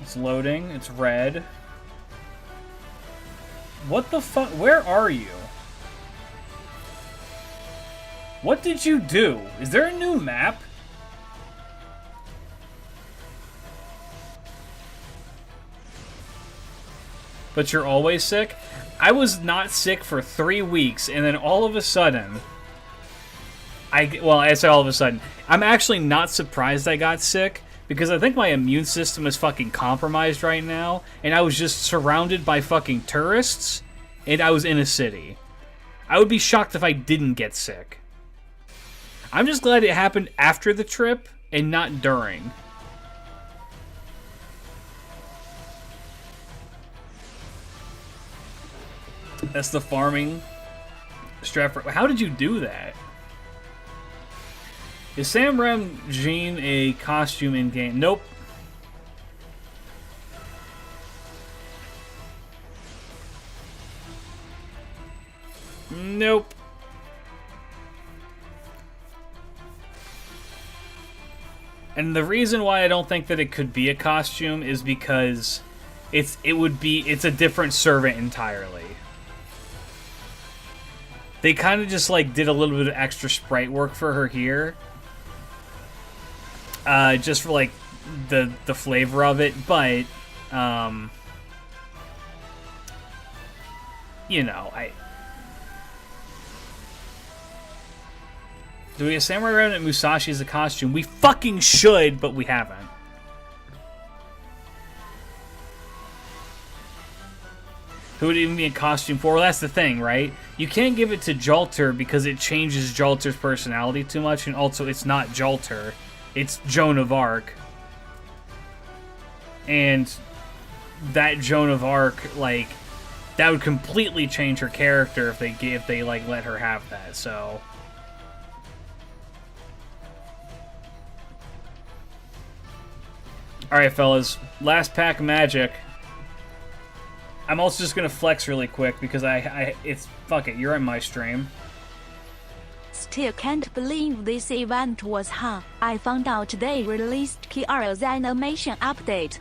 B: It's loading. It's red. What the fuck? Where are you? What did you do? Is there a new map? But you're always sick? I was not sick for 3 weeks, and then all of a sudden... Well, I say all of a sudden. I'm actually not surprised I got sick, because I think my immune system is fucking compromised right now, and I was just surrounded by fucking tourists, and I was in a city. I would be shocked if I didn't get sick. I'm just glad it happened after the trip, and not during. That's the farming Stratford. How did you do that? Is Sam Ram Jean a costume in game? Nope. Nope. And the reason why I don't think that it could be a costume is because it's a different servant entirely. They kind of just like did a little bit of extra sprite work for her here. Just for like the flavor of it, but you know, do we have Samurai Remnant Musashi as a costume? We fucking should, but we haven't. Who would it even be a costume for? Well, that's the thing, right? You can't give it to Jalter because it changes Jalter's personality too much, and also it's not Jalter. It's Joan of Arc. And that Joan of Arc, like, that would completely change her character if they like let her have that, so... Alright, fellas. Last pack of magic. I'm also just gonna flex really quick because it's... Fuck it, you're in my stream.
D: Still can't believe this event was hard. I found out they released Kiara's animation update.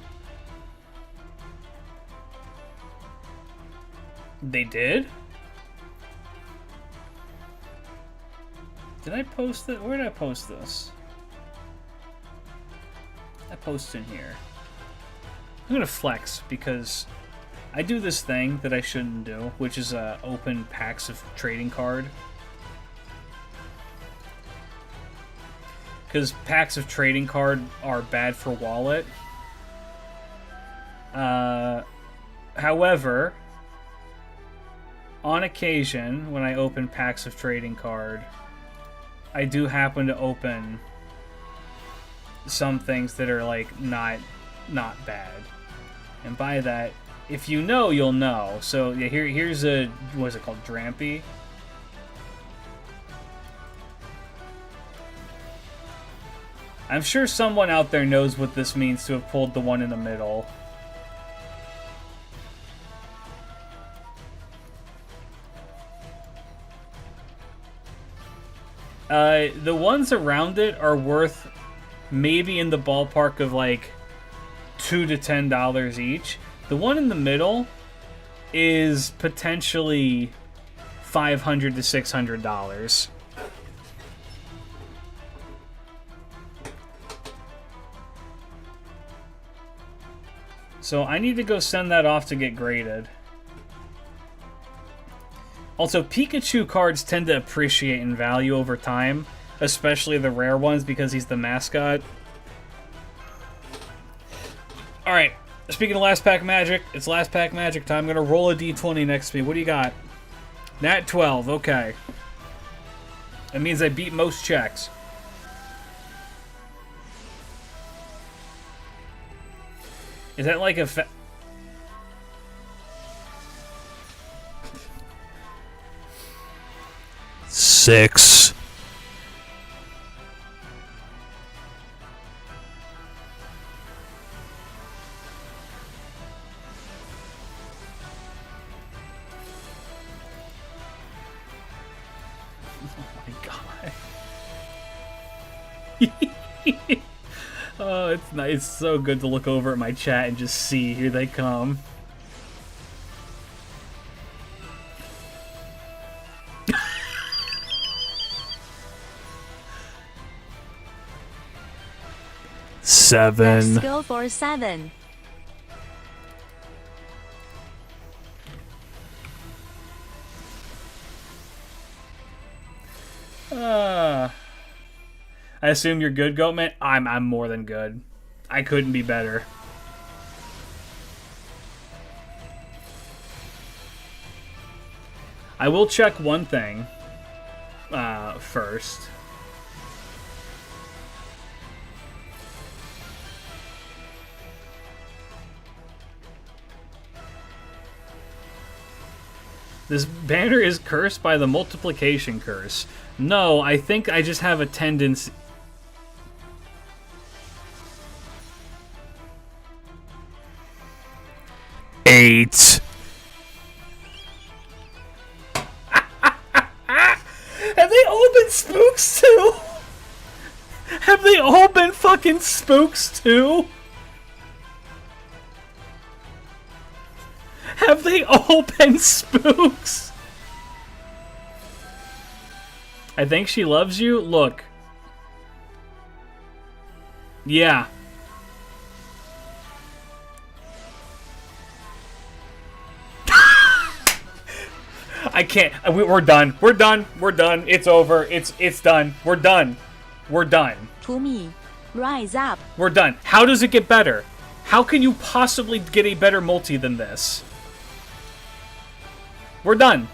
B: They did? Did I post it? Where did I post this? I posted in here. I'm gonna flex because I do this thing that I shouldn't do, which is open packs of trading card. Because packs of trading card are bad for wallet. However, on occasion, when I open packs of trading card, I do happen to open some things that are like not bad. And by that, if you know, you'll know. So yeah, here's a, what is it called, Drampy? I'm sure someone out there knows what this means to have pulled the one in the middle. The ones around it are worth maybe in the ballpark of like $2 to $10 each. The one in the middle is potentially $500 to $600. So I need to go send that off to get graded. Also, Pikachu cards tend to appreciate in value over time, especially the rare ones because he's the mascot. Alright, speaking of last pack magic, it's last pack magic time. I'm going to roll a d20 next to me. What do you got? Nat 12, okay. That means I beat most checks. Is that like a
C: 6.
B: Oh, it's nice. It's so good to look over at my chat and just see. Here they come.
C: Seven.
D: Let's go for 7.
B: I assume you're good, Goatman? I'm more than good. I couldn't be better. I will check one thing first. This banner is cursed by the multiplication curse. No, I think I just have a tendency...
C: Eight.
B: Have they all been spooks too? Have they all been fucking spooks too? Have they all been spooks? I think she loves you. Look. Yeah. I can't. We're done. We're done. We're done. It's over. It's done. We're done. We're done.
D: To me, rise up.
B: We're done. How does it get better? How can you possibly get a better multi than this? We're done.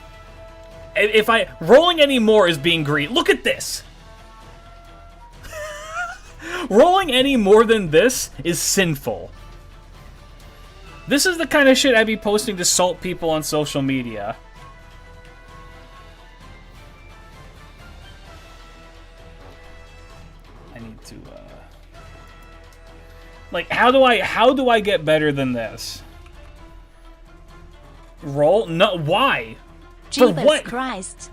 B: If I... Rolling any more is being greedy. Look at this! Rolling any more than this is sinful. This is the kind of shit I'd be posting to salt people on social media. I need to, like, how do I get better than this? Roll? No, why? For
D: Jesus
B: what?
D: Christ.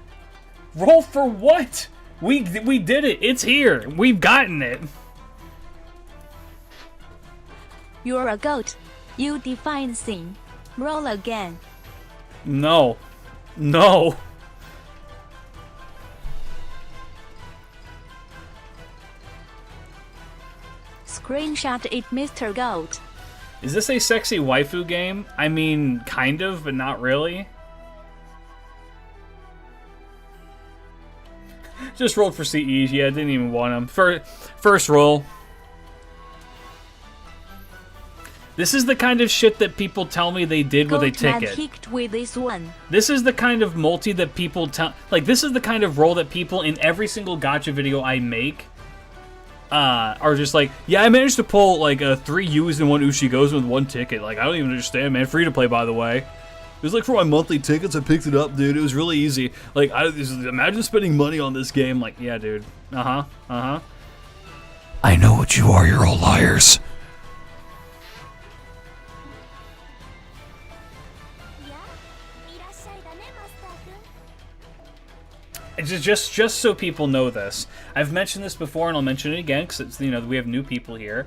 B: Roll for what? We did it. It's here. We've gotten it.
D: You're a goat. You define sin. Roll again.
B: No. No.
D: Screenshot it, Mr. Goat.
B: Is this a sexy waifu game? I mean, kind of, but not really. Just rolled for CEs. Yeah, didn't even want them. First roll. This is the kind of shit that people tell me they did with a ticket.
D: Kicked with this one.
B: This is the kind of multi that people tell... Like, this is the kind of roll that people in every single gacha video I make are just like, yeah, I managed to pull, like, 3 U's and 1 Ushi Gozen with 1 ticket. Like, I don't even understand, man. Free to play, by the way. It was like for my monthly tickets, I picked it up, dude. It was really easy. Like, imagine spending money on this game. Like, yeah, dude. Uh-huh. Uh-huh.
C: I know what you are. You're all liars.
B: Just so people know this, I've mentioned this before, and I'll mention it again because it's, you know, we have new people here.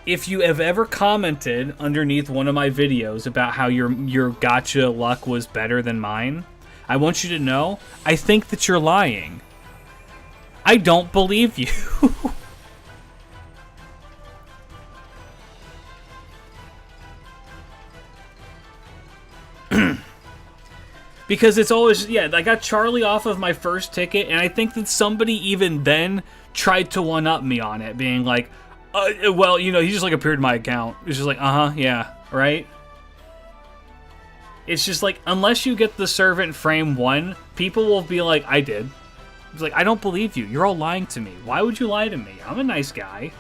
B: If you have ever commented underneath one of my videos about how your gacha luck was better than mine, I want you to know I think that you're lying. I don't believe you. Because it's always, yeah, I got Charlie off of my first ticket, and I think that somebody even then tried to one-up me on it, being like, well, you know, he just, like, appeared in my account. It's just like, yeah, right? It's just like, unless you get the servant frame 1, people will be like, I did. It's like, I don't believe you. You're all lying to me. Why would you lie to me? I'm a nice guy.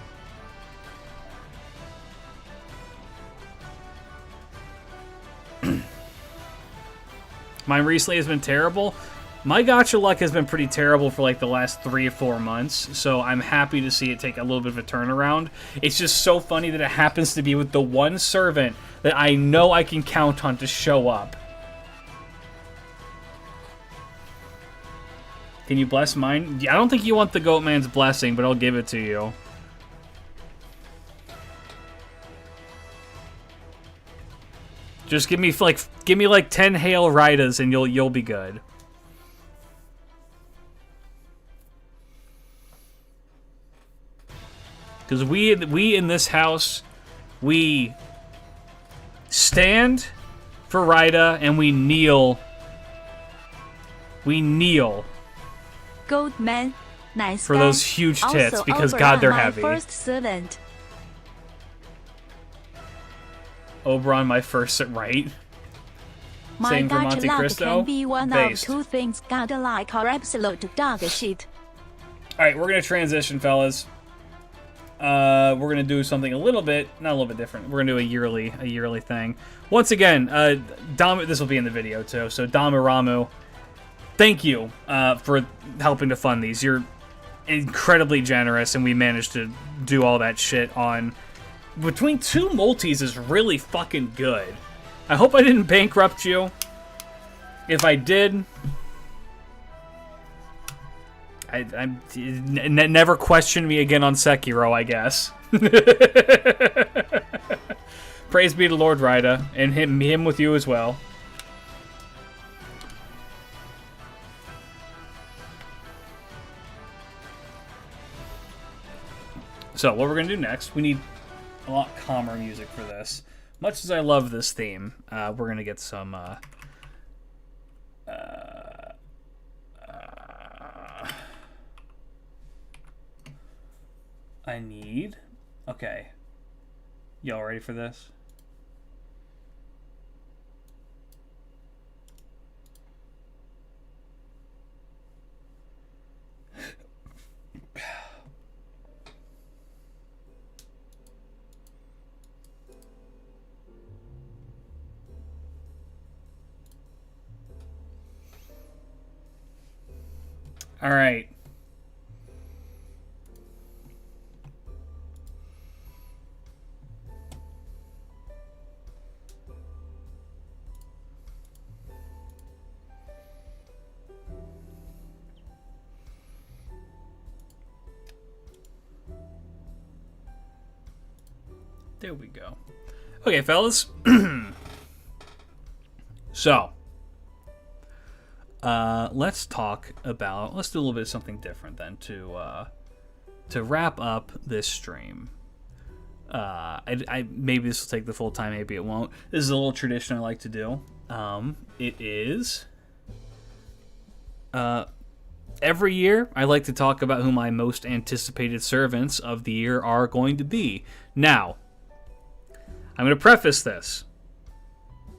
B: Mine recently has been terrible. My gacha luck has been pretty terrible for like the last 3 or 4 months, so I'm happy to see it take a little bit of a turnaround. It's just so funny that it happens to be with the one servant that I know I can count on to show up. Can you bless mine? I don't think you want the Goat Man's blessing, but I'll give it to you. Just give me like 10 Hail Raidas and you'll be good. Because we in this house, we stand for Raida and we kneel. We kneel.
D: Goldman, nice
B: for
D: guy.
B: those huge tits,
D: also
B: because
D: Oberon,
B: God, they're
D: my
B: heavy.
D: First servant.
B: Oberon, my first, right?
D: My
B: Same for
D: gacha
B: Monte
D: luck
B: Cristo.
D: can be one
B: Based.
D: of 2 things: godlike or absolute dog shit.
B: All right, we're gonna transition, fellas. We're gonna do something a little bit, not a little bit different. We're gonna do a yearly thing. Once again, this will be in the video too. So Damaramu, thank you for helping to fund these. You're incredibly generous, and we managed to do all that shit on between 2 multis is really fucking good. I hope I didn't bankrupt you. If I did, never question me again on Sekiro, I guess. Praise be to Lord Raida, and him with you as well. So, what we're going to do next, we need a lot calmer music for this. Much as I love this theme, we're going to get some... I need... Okay. Y'all ready for this? All right. There we go. Okay, fellas. So, let's talk about. Let's do a little bit of something different then to wrap up this stream. Maybe this will take the full time. Maybe it won't. This is a little tradition I like to do. It is. Every year, I like to talk about who my most anticipated servants of the year are going to be. Now, I'm going to preface this.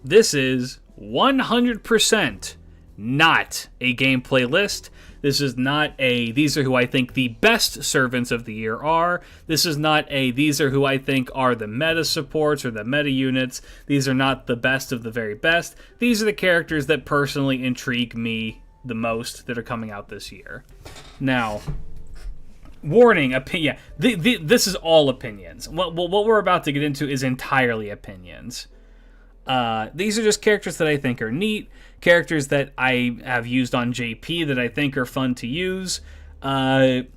B: This is 100% not a gameplay list. This is not a, these are who I think the best servants of the year are. This is not a, these are who I think are the meta supports or the meta units. These are not the best of the very best. These are the characters that personally intrigue me the most that are coming out this year. Now, warning, this is all opinions. What we're about to get into is entirely opinions. These are just characters that I think are neat, characters that I have used on JP that I think are fun to use. Some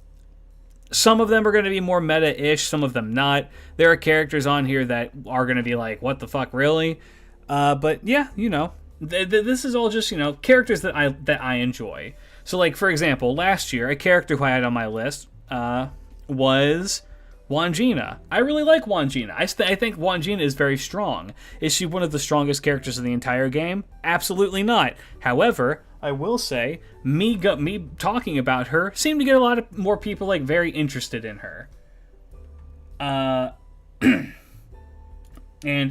B: of them are going to be more meta-ish, some of them not. There are characters on here that are going to be like, what the fuck, really? But yeah, you know, this is all just, you know, characters that I enjoy. So, like, for example, last year, a character who I had on my list was Wangina. I really like Wangina. I think Wangina is very strong. Is she one of the strongest characters in the entire game? Absolutely not. However, I will say, me talking about her seemed to get a lot of more people like very interested in her. And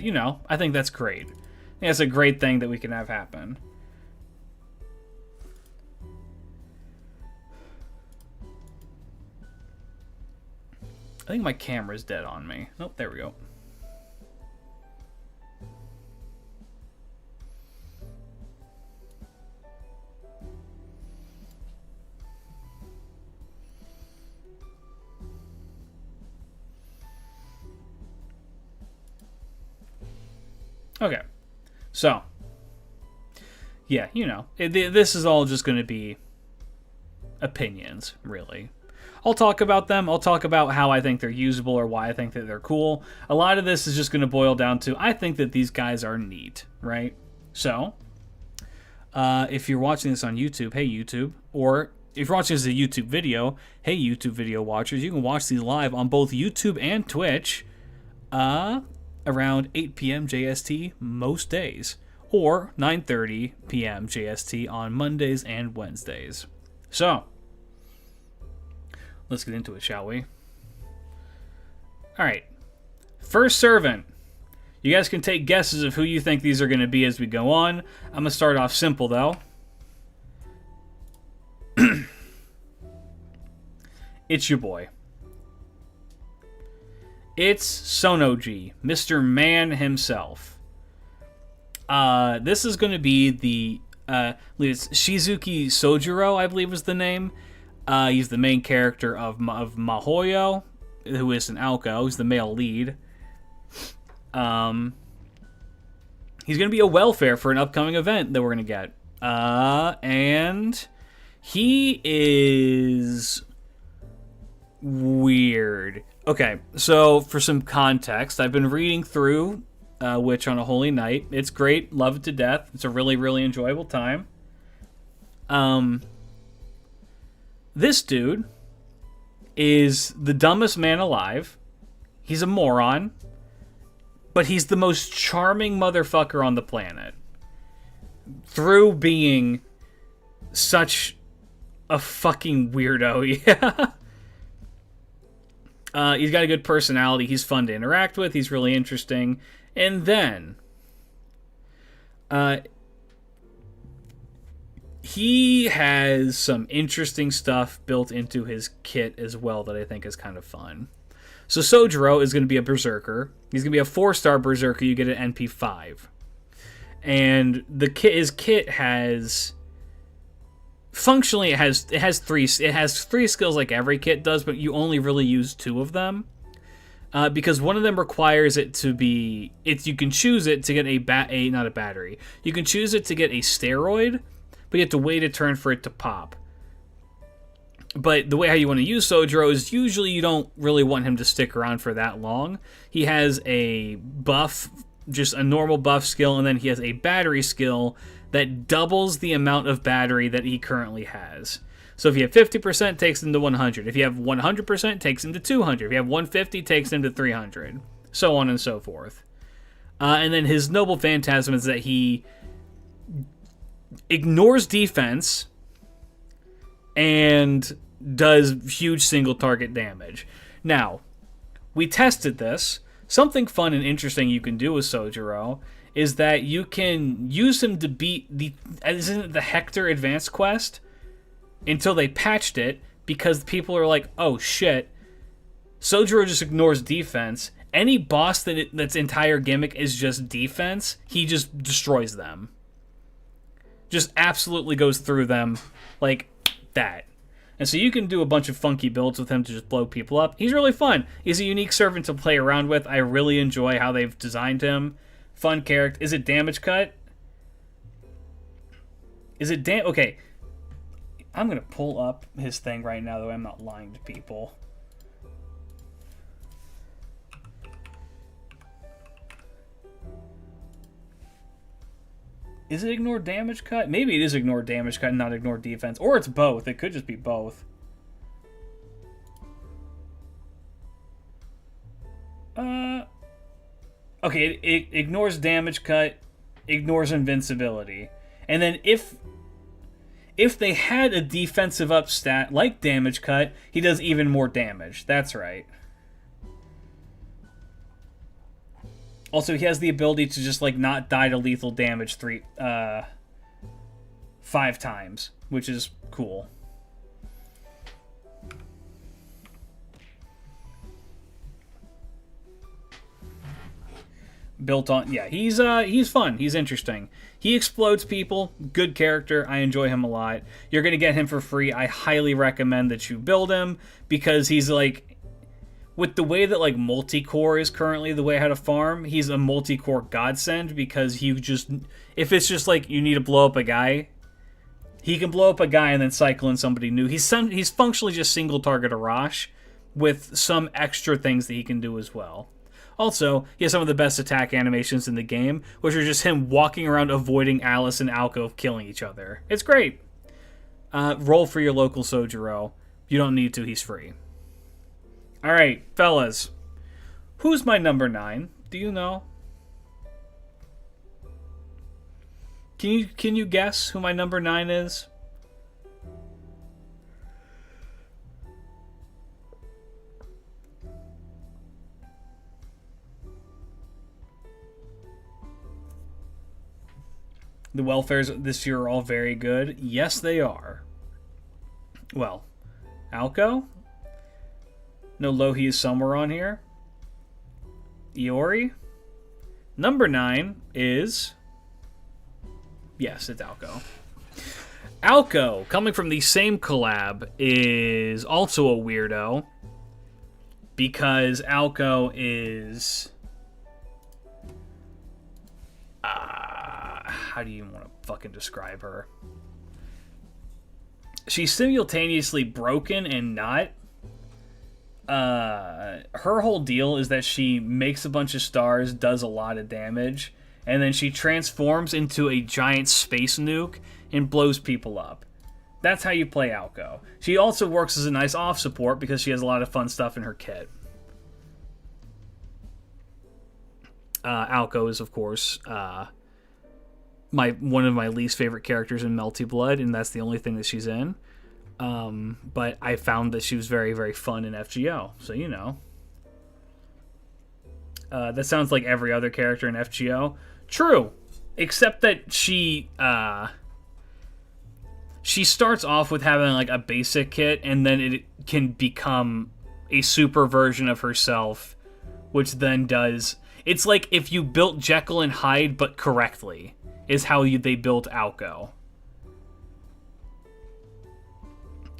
B: you know, I think that's great. I think that's a great thing that we can have happen. I think my camera's dead on me. Nope, there we go. Okay, so, yeah, you know, this is all just going to be opinions, really. I'll talk about them. I'll talk about how I think they're usable or why I think that they're cool. A lot of this is just going to boil down to, I think that these guys are neat, right? So, if you're watching this on YouTube, hey YouTube, or if you're watching this as a YouTube video, hey YouTube video watchers, you can watch these live on both YouTube and Twitch, around 8 p.m. JST most days, or 9:30 p.m. JST on Mondays and Wednesdays. So, let's get into it, shall we? Alright. First servant. You guys can take guesses of who you think these are going to be as we go on. I'm going to start off simple, though. It's your boy. It's Sonoji, Mr. Man himself. This is going to be the... it's Shizuki Sojiro, I believe is the name. He's the main character of Mahoyo, who is an Alco. He's the male lead. He's going to be a welfare for an upcoming event that we're going to get. And he is weird. Okay, so for some context, I've been reading through Witch on a Holy Night. It's great. Love it to death. It's a really, really enjoyable time. This dude is the dumbest man alive. He's a moron. But he's the most charming motherfucker on the planet. Through being such a fucking weirdo, yeah. He's got a good personality. He's fun to interact with. He's really interesting. And then, he has some interesting stuff built into his kit as well that I think is kind of fun. So Sojiro is going to be a berserker. He's going to be a 4-star berserker. You get an NP5. And his kit has... Functionally, it has three skills like every kit does, but you only really use 2 of them. Because one of them requires it to be... you can choose it to get not a battery. You can choose it to get a steroid, but you have to wait a turn for it to pop. But the way how you want to use Sojiro is usually you don't really want him to stick around for that long. He has a buff, just a normal buff skill, and then he has a battery skill that doubles the amount of battery that he currently has. So if you have 50%, takes him to 100. If you have 100%, takes him to 200. If you have 150, takes him to 300. So on and so forth. And then his noble phantasm is that he ignores defense and does huge single target damage. Now, we tested this. Something fun and interesting you can do with Sojiro is that you can use him to beat the Hector Advanced Quest until they patched it, because people are like, oh shit, Sojiro just ignores defense. Any boss that's entire gimmick is just defense, he just destroys them. Just absolutely goes through them like that. And so you can do a bunch of funky builds with him to just blow people up. He's really fun. He's a unique servant to play around with. I really enjoy how they've designed him. Fun character. Is it damage cut? Is it okay. I'm going to pull up his thing right now, though I'm not lying to people. Is it ignore damage cut? Maybe it is ignore damage cut and not ignore defense. Or it's both. It could just be both. Okay, it ignores damage cut, ignores invincibility. And then if they had a defensive up stat like damage cut, he does even more damage. That's right. Also, he has the ability to just like not die to lethal damage 5 times, which is cool. Built on, yeah, he's fun. He's interesting. He explodes people. Good character. I enjoy him a lot. You're gonna get him for free. I highly recommend that you build him because he's like, with the way that like multi-core is currently the way how to farm, he's a multi-core godsend because you just, if it's just like you need to blow up a guy, he can blow up a guy and then cycle in somebody new. He's functionally just single target Arash with some extra things that he can do as well. Also, he has some of the best attack animations in the game, which are just him walking around avoiding Alice and Alco killing each other. It's great. Roll for your local Sojiro. You don't need to, he's free. Alright, fellas. Who's my number 9? Do you know? Can you guess who my number 9 is? The welfares this year are all very good. Yes, they are. Well, Alco? No, Lohi is somewhere on here. Iori? Number 9 is... Yes, it's Alco. Alco, coming from the same collab, is also a weirdo. Because Alco is... how do you want to fucking describe her? She's simultaneously broken and not. Her whole deal is that she makes a bunch of stars, does a lot of damage, and then she transforms into a giant space nuke and blows people up. That's how you play Alco. She also works as a nice off support because she has a lot of fun stuff in her kit. Alco is, of course, one of my least favorite characters in Melty Blood, and that's the only thing that she's in. But I found that she was very, very fun in FGO, so you know. That sounds like every other character in FGO. True, except that she starts off with having like a basic kit, and then it can become a super version of herself, which then does... It's like if you built Jekyll and Hyde, but correctly, is how they built Alco.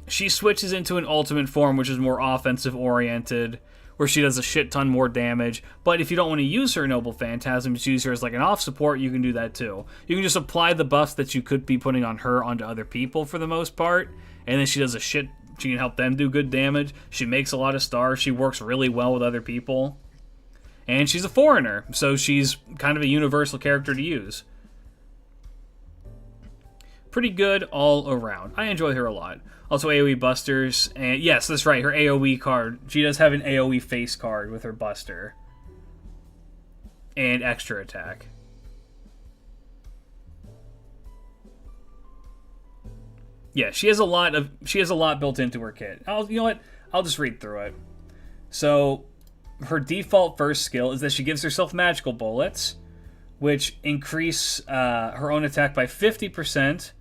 B: She switches into an ultimate form, which is more offensive-oriented, where she does a shit ton more damage. But if you don't want to use her Noble Phantasm, just use her as like an off support, you can do that too. You can just apply the buffs that you could be putting on her onto other people for the most part, and then she does a shit... She can help them do good damage. She makes a lot of stars. She works really well with other people. And she's a foreigner, so she's kind of a universal character to use. Pretty good all around. I enjoy her a lot. Also AoE busters, and yes, that's right, her AoE card. She does have an AoE face card with her buster. And extra attack. Yeah, she has a lot built into her kit. You know what? I'll just read through it. So, her default first skill is that she gives herself magical bullets, which increase her own attack by 50%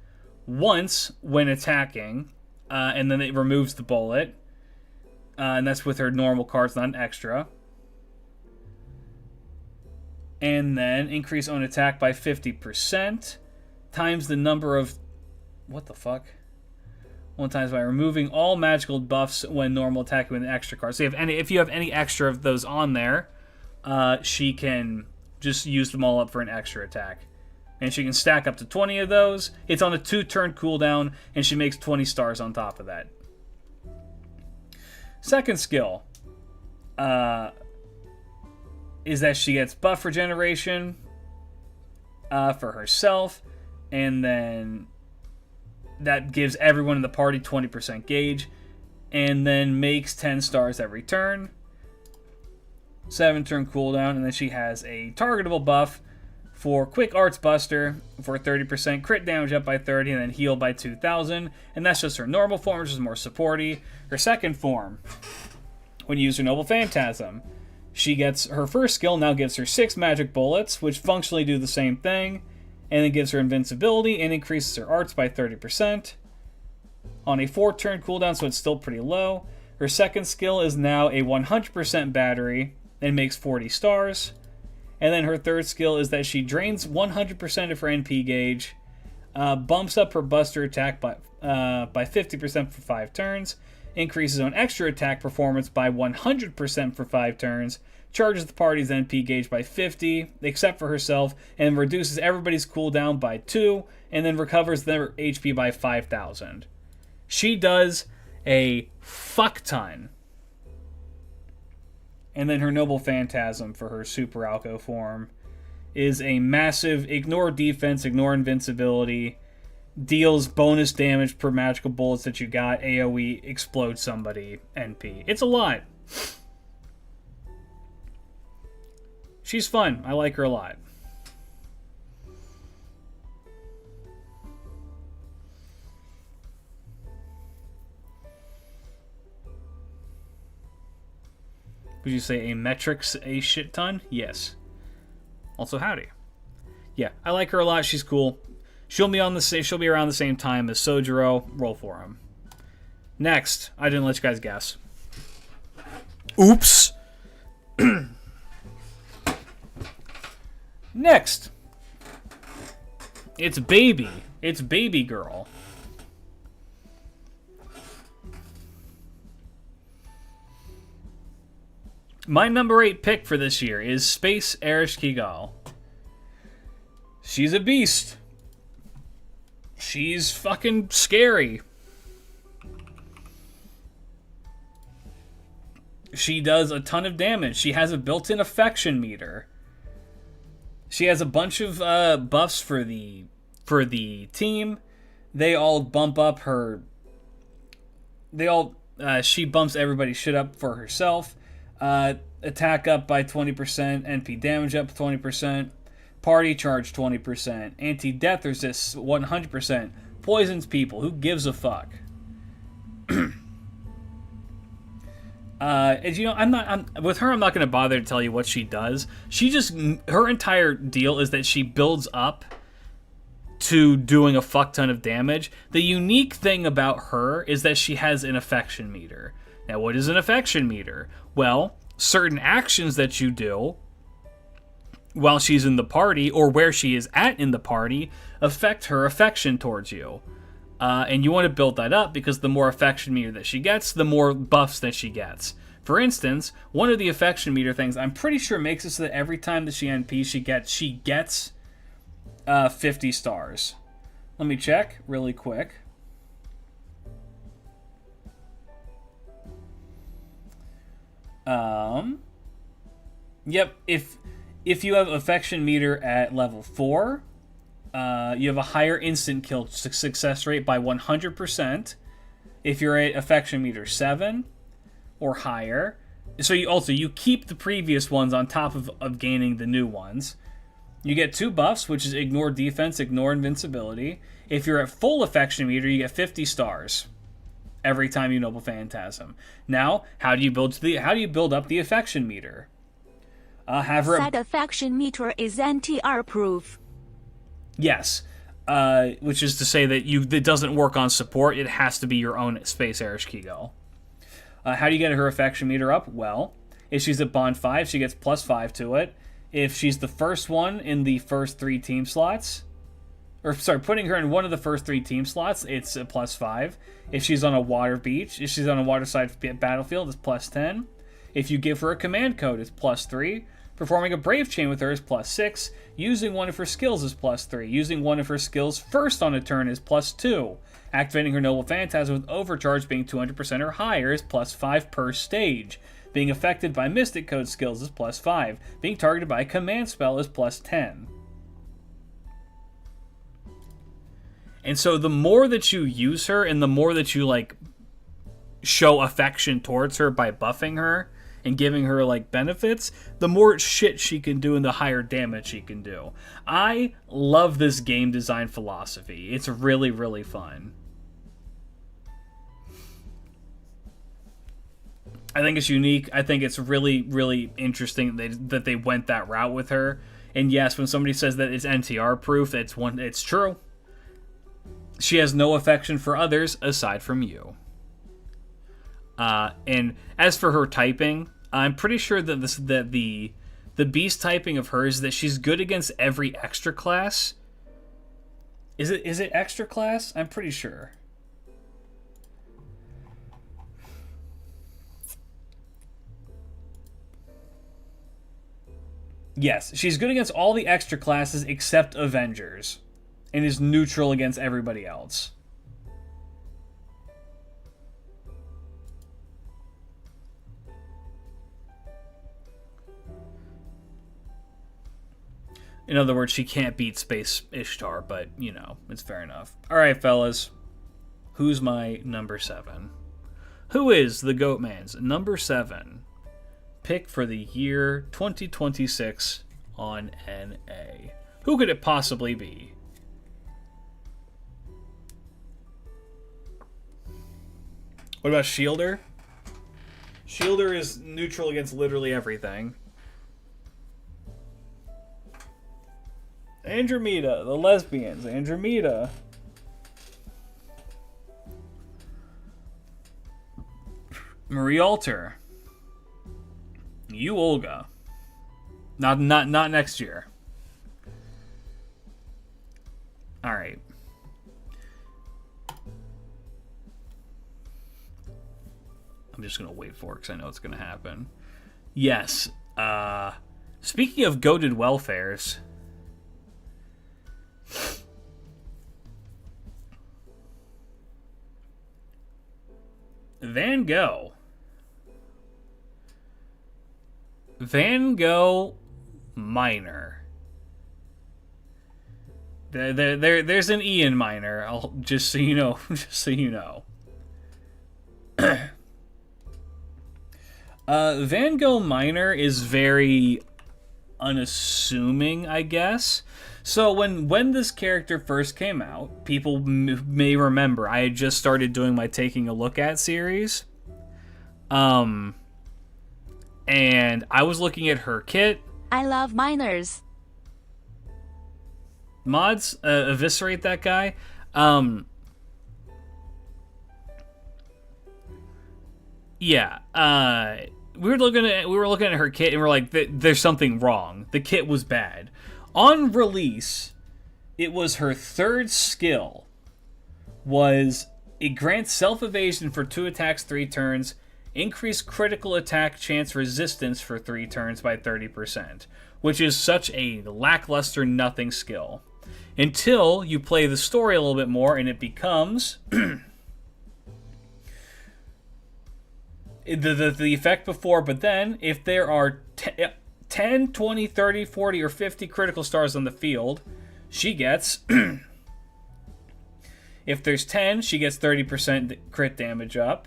B: once when attacking, and then it removes the bullet, and that's with her normal cards, not an extra. And then increase own attack by 50% times the number of... What the fuck? One times by removing all magical buffs when normal attacking with an extra card. So if you have any extra of those on there, she can just use them all up for an extra attack. And she can stack up to 20 of those. It's on a 2-turn cooldown, and she makes 20 stars on top of that. Second skill is that she gets buff regeneration for herself, and then that gives everyone in the party 20% gauge, and then makes 10 stars every turn. 7-turn cooldown, and then she has a targetable buff for Quick Arts Buster for 30%, crit damage up by 30, and then heal by 2,000. And that's just her normal form, which is more supporty. Her second form, when you use her Noble Phantasm, she gets her first skill, now gives her 6 magic bullets, which functionally do the same thing, and then gives her invincibility and increases her arts by 30%. On a 4-turn cooldown, so it's still pretty low. Her second skill is now a 100% battery and makes 40 stars. And then her third skill is that she drains 100% of her NP gauge, bumps up her Buster attack by 50% for 5 turns, increases on extra attack performance by 100% for 5 turns, charges the party's NP gauge by 50, except for herself, and reduces everybody's cooldown by 2, and then recovers their HP by 5,000. She does a fuck ton. And then her Noble Phantasm for her Super Alco form is a massive ignore defense, ignore invincibility, deals bonus damage per magical bullets that you got, AoE, explode somebody, NP. It's a lot. She's fun. I like her a lot. Would you say a metric's a shit ton? Yes. Also, howdy. Yeah, I like her a lot. She's cool. She'll be around the same time as Sojiro. Roll for him. Next, I didn't let you guys guess. Oops. Next, it's Baby. It's Baby Girl. My number 8 pick for this year is Space Ereshkigal. She's a beast. She's fucking scary. She does a ton of damage. She has a built-in affection meter. She has a bunch of buffs for the team. They all bump up her. She bumps everybody's shit up for herself. Attack up by 20%, NP damage up 20%, party charge 20%, anti-death resist 100%, poisons people. Who gives a fuck? As you know, I'm not going to bother to tell you what she does. Her entire deal is that she builds up to doing a fuck ton of damage. The unique thing about her is that she has an affection meter. Now, what is an affection meter? Well, certain actions that you do while she's in the party, or where she is at in the party, affect her affection towards you. And you want to build that up, because the more affection meter that she gets, the more buffs that she gets. For instance, one of the affection meter things, I'm pretty sure makes it so that every time that she NPs, she gets 50 stars. Let me check really quick. Yep, if you have affection meter at level 4, you have a higher instant kill success rate by 100%. If you're at affection meter 7 or higher, so you keep the previous ones on top of gaining the new ones. You get 2 buffs, which is ignore defense, ignore invincibility. If you're at full affection meter, you get 50 stars every time you Noble Phantasm. Now, how do you build up the affection meter?
D: That affection meter is NTR proof.
B: Yes, which is to say that it doesn't work on support. It has to be your own Space Ereshkigal. How do you get her affection meter up? Well, if she's at Bond 5, she gets +5 to it. If she's the first one in the first 3 team slots, putting her in one of the first 3 team slots, it's a +5. If she's on a if she's on a waterside battlefield, it's +10. If you give her a command code, it's +3. Performing a Brave Chain with her is +6. Using one of her skills is +3. Using one of her skills first on a turn is +2. Activating her Noble Phantasm with Overcharge being 200% or higher is +5 per stage. Being affected by Mystic Code skills is +5. Being targeted by a command spell is +10. And so the more that you use her and the more that you show affection towards her by buffing her, and giving her like benefits, the more shit she can do and the higher damage she can do. I love this game design philosophy. It's really, really fun. I think it's unique. I think it's really, really interesting that they went that route with her. And yes, when somebody says that it's NTR proof, it's true. She has no affection for others aside from you. And as for her typing, I'm pretty sure that the beast typing of hers is that she's good against every extra class. Is it extra class? I'm pretty sure. Yes, she's good against all the extra classes except Avengers, and is neutral against everybody else. In other words, she can't beat Space Ishtar, but, you know, it's fair enough. Alright, fellas. Who's my number 7? Who is the Goatman's number 7 pick for the year 2026 on NA? Who could it possibly be? What about Shielder? Shielder is neutral against literally everything. Andromeda, the lesbians. Andromeda. Marie Alter. You, Olga. Not next year. All right. I'm just gonna wait for it because I know it's gonna happen. Yes. Speaking of goated welfares. Van Gogh Minor. There's an E in Minor. I'll just so you know. Just so you know. Van Gogh Minor is very unassuming, I guess. So when this character first came out, people may remember I had just started doing my Taking a Look At series. And I was looking at her kit.
D: I love minors.
B: Mods, eviscerate that guy. Yeah. We were looking at her kit and we're like, there's something wrong. The kit was bad. On release, it was her third skill. It grants self-evasion for 2 attacks 3 turns, increase critical attack chance resistance for 3 turns by 30%, which is such a lackluster nothing skill. Until you play the story a little bit more and it becomes the effect before, but then if there are 10, 20, 30, 40, or 50 critical stars on the field, she gets... if there's 10, she gets 30% crit damage up.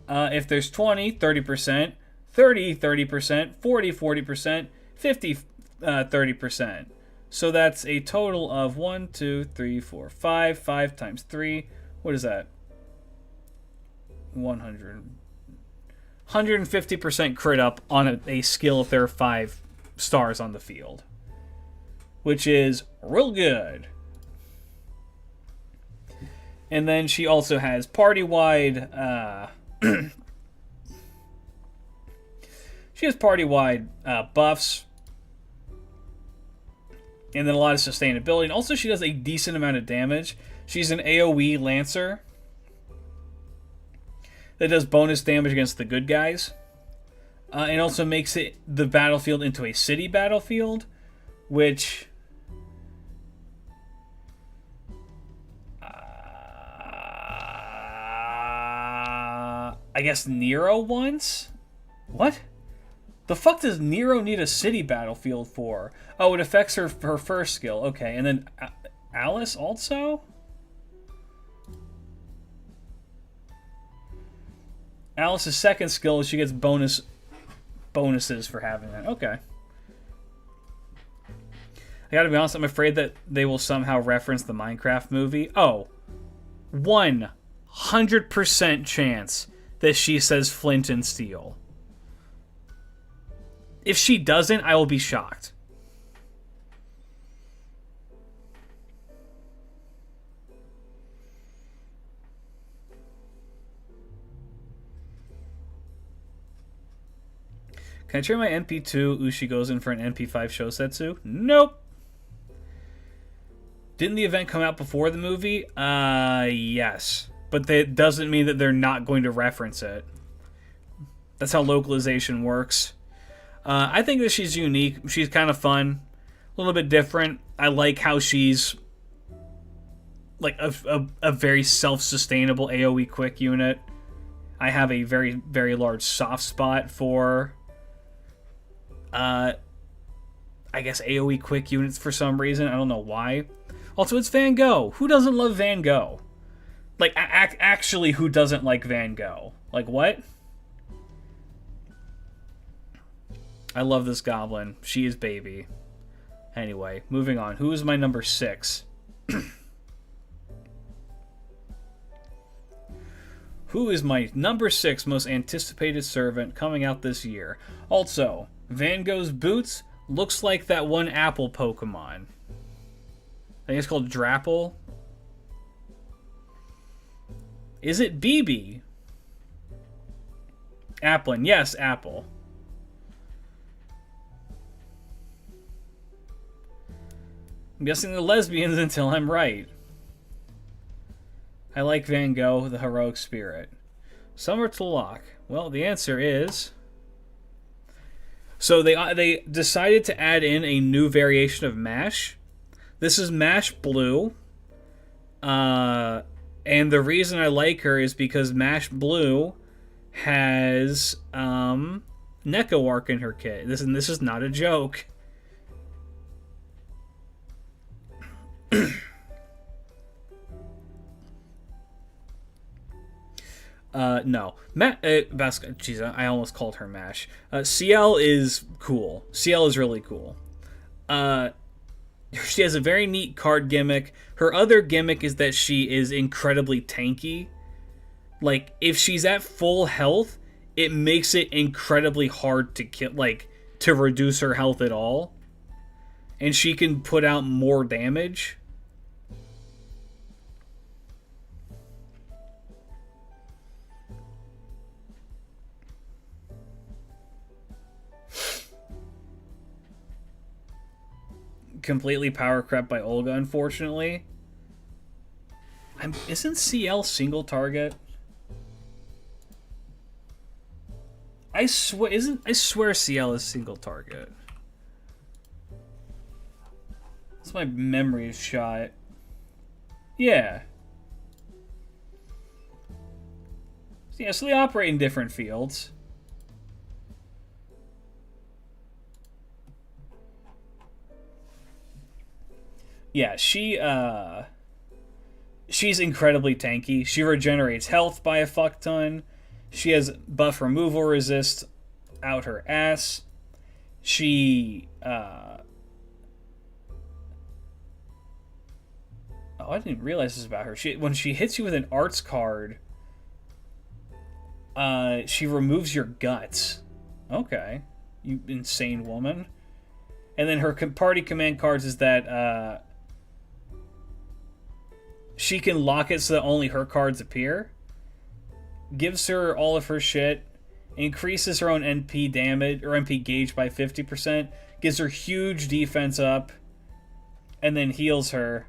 B: If there's 20, 30%, 30, 30%, 40, 40%, 50, 30%. So that's a total of 1, 2, 3, 4, 5. 5 times 3. What is that? 150% crit up on a skill if there are 5 stars on the field, which is real good. And then she also has party-wide she has party-wide buffs, and then a lot of sustainability. And also she does a decent amount of damage. She's an AoE Lancer that does bonus damage against the good guys. And also makes the battlefield into a city battlefield, which... I guess Nero once? What? The fuck does Nero need a city battlefield for? Oh, it affects her first skill. Okay, and then Alice also? Alice's second skill is she gets bonuses for having that. Okay. I gotta be honest, I'm afraid that they will somehow reference the Minecraft movie. Oh, 100% chance that she says flint and steel. If she doesn't, I will be shocked. Can I trade my MP2 Ushi Gozen for an MP5 Shosetsu? Nope. Didn't the event come out before the movie? Yes. But that doesn't mean that they're not going to reference it. That's how localization works. I think that she's unique. She's kind of fun. A little bit different. I like how she's like a very self-sustainable AoE quick unit. I have a very, very large soft spot for I guess AoE quick units for some reason. I don't know why. Also, it's Van Gogh. Who doesn't love Van Gogh? Like, actually, who doesn't like Van Gogh? Like, what? I love this goblin. She is baby. Anyway, moving on. Who is my number 6? Who is my number 6 most anticipated servant coming out this year? Also, Van Gogh's boots looks like that one apple Pokemon. I think it's called Drapple. Is it BB? Applin. Yes, Apple. I'm guessing the lesbians until I'm right. I like Van Gogh, the heroic spirit. Summer to lock. Well, the answer is... So they decided to add in a new variation of MASH. This is MASH Blue. And the reason I like her is because MASH Blue has Neko Arc in her kit. This is not a joke. No. Jeez, I almost called her MASH. CL is cool. CL is really cool. She has a very neat card gimmick. Her other gimmick is that she is incredibly tanky. Like, if she's at full health, it makes it incredibly hard to kill, like, to reduce her health at all. And she can put out more damage. Completely power crept by Olga, unfortunately. Isn't CL single target? I swear CL is single target. That's my memory shot. Yeah. Yeah, so they operate in different fields. Yeah, she's incredibly tanky. She regenerates health by a fuck ton. She has buff removal resist out her ass. She, oh, I didn't realize this about her. When she hits you with an arts card, she removes your guts. Okay. You insane woman. And then her party command cards is that, she can lock it so that only her cards appear. Gives her all of her shit. Increases her own NP damage, or NP gauge by 50%. Gives her huge defense up. And then heals her.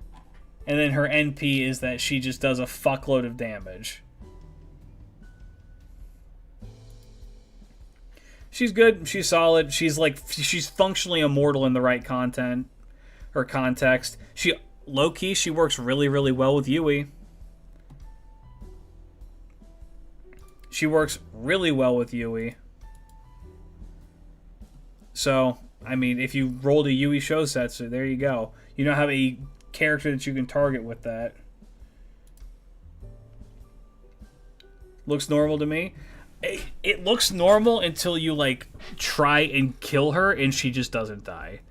B: And then her NP is that she just does a fuckload of damage. She's good. She's solid. She's functionally immortal in the right content or context. Low-key, she works really, really well with Yui. She works really well with Yui. So, I mean, if you rolled a Yui Shosetsu, there you go. You now have a character that you can target with that. Looks normal to me. it looks normal until you, like, try and kill her, and she just doesn't die.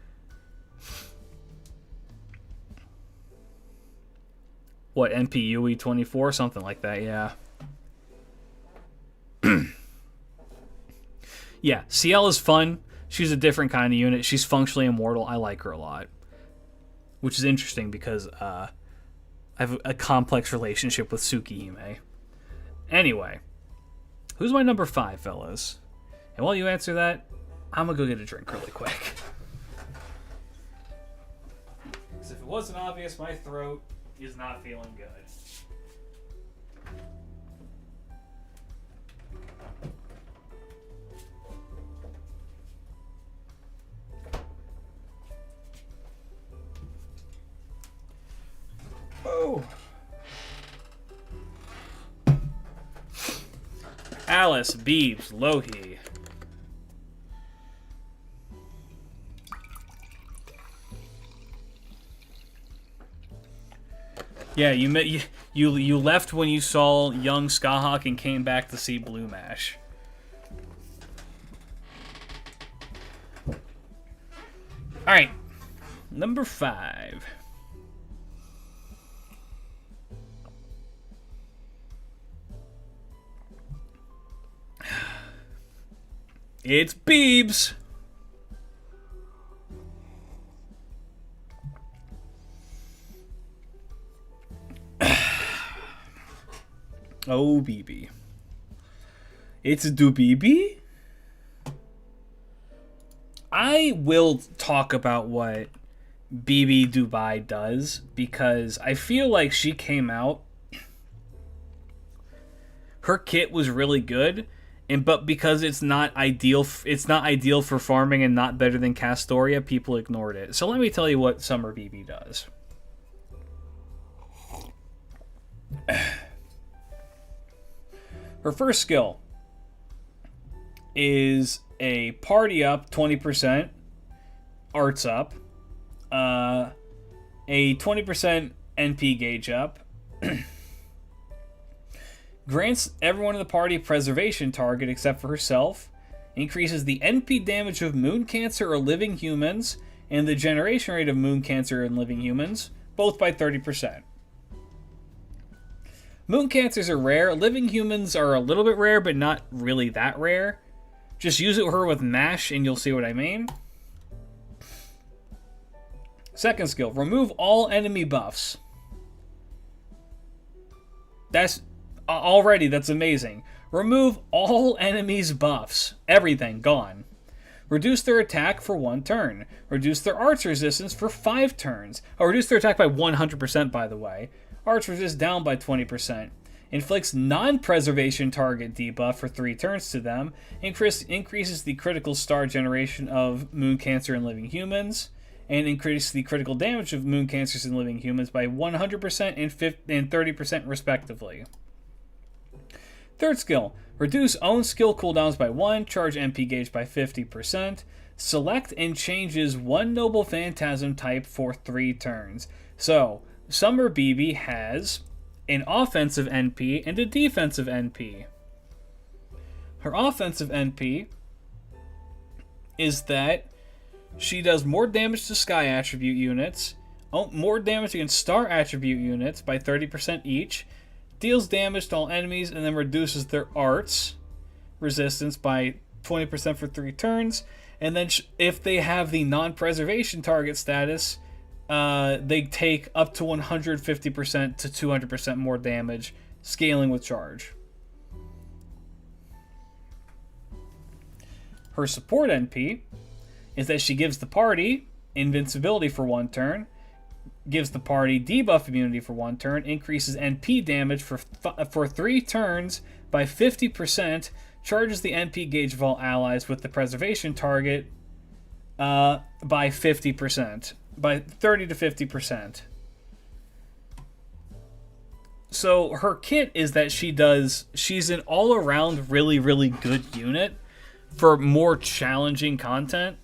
B: What, NPUE 24? Something like that, yeah. Yeah, CL is fun. She's a different kind of unit. She's functionally immortal. I like her a lot. Which is interesting because I have a complex relationship with Tsukihime. Anyway, who's my number 5, fellas? And while you answer that, I'm going to go get a drink really quick. Because if it wasn't obvious, my throat is not feeling good. Oh. Alice, Beebs, Lohi. Yeah, you left when you saw young Skahawk and came back to see Blue Mash. All right, number 5. It's Beebs. Oh, BB. It's Doobibi? I will talk about what BB Dubai does because I feel like she came out. Her kit was really good, but because it's not ideal for farming and not better than Castoria, people ignored it. So let me tell you what Summer BB does. Her first skill is a party up 20%, arts up, a 20% NP gauge up, grants everyone in the party a preservation target except for herself, increases the NP damage of moon cancer or living humans, and the generation rate of moon cancer in living humans, both by 30%. Moon cancers are rare. Living humans are a little bit rare, but not really that rare. Just use her with MASH and you'll see what I mean. Second skill, remove all enemy buffs. That's amazing. Remove all enemies' buffs. Everything, gone. Reduce their attack for 1 turn. Reduce their arts resistance for 5 turns. Oh, reduce their attack by 100%, by the way. Arts resist down by 20%. Inflicts non-preservation target debuff for 3 turns to them. Increases the critical star generation of moon cancer in living humans. And increases the critical damage of moon cancers in living humans by 100% and 30% respectively. Third skill. Reduce own skill cooldowns by 1. Charge MP gauge by 50%. Select and changes 1 noble phantasm type for 3 turns. So, Summer BB has an offensive NP and a defensive NP. Her offensive NP is that she does more damage to Sky attribute units, more damage against Star attribute units by 30% each, deals damage to all enemies, and then reduces their arts resistance by 20% for 3 turns, and then if they have the non-preservation target status, they take up to 150% to 200% more damage, scaling with charge. Her support NP is that she gives the party invincibility for 1 turn, gives the party debuff immunity for 1 turn, increases NP damage for 3 turns by 50%, charges the NP gauge of all allies with the preservation target by 50%. By 30 to 50%. So her kit is that she's an all-around really, really good unit for more challenging content.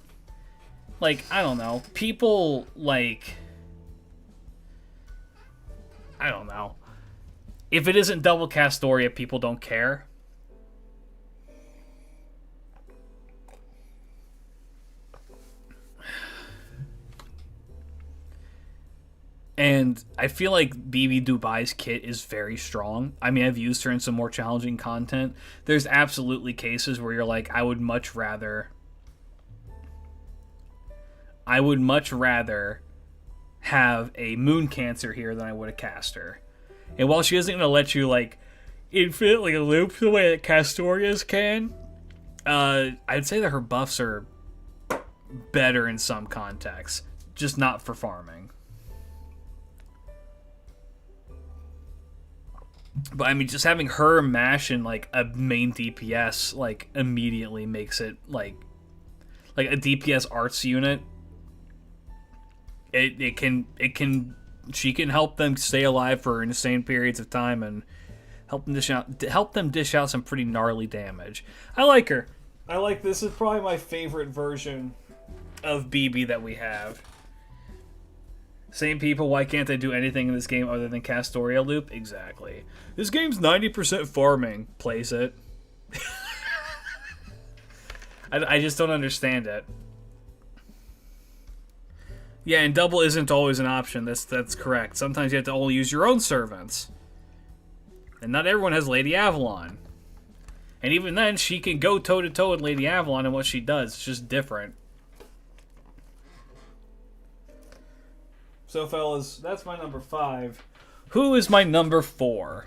B: Like, I don't know. People, like... I don't know. If it isn't double Castoria, people don't care. And I feel like BB Dubai's kit is very strong. I mean, I've used her in some more challenging content. There's absolutely cases where you're like, I would much rather have a Moon Cancer here than I would a Caster. And while she isn't going to let you, like, infinitely loop the way that Castorias can, I'd say that her buffs are better in some contexts, just not for farming. But I mean, just having her mash in like a main DPS like immediately makes it like a DPS arts unit. She can help them stay alive for insane periods of time and help them dish out some pretty gnarly damage. I like her. This is probably my favorite version of BB that we have. Same people, why can't they do anything in this game other than Castoria loop? Exactly. This game's 90% farming. Plays it. I just don't understand it. Yeah, and double isn't always an option. That's correct. Sometimes you have to only use your own servants. And not everyone has Lady Avalon. And even then, she can go toe-to-toe with Lady Avalon and what she does. It's just different. So, fellas, that's my number 5. Who is my number 4?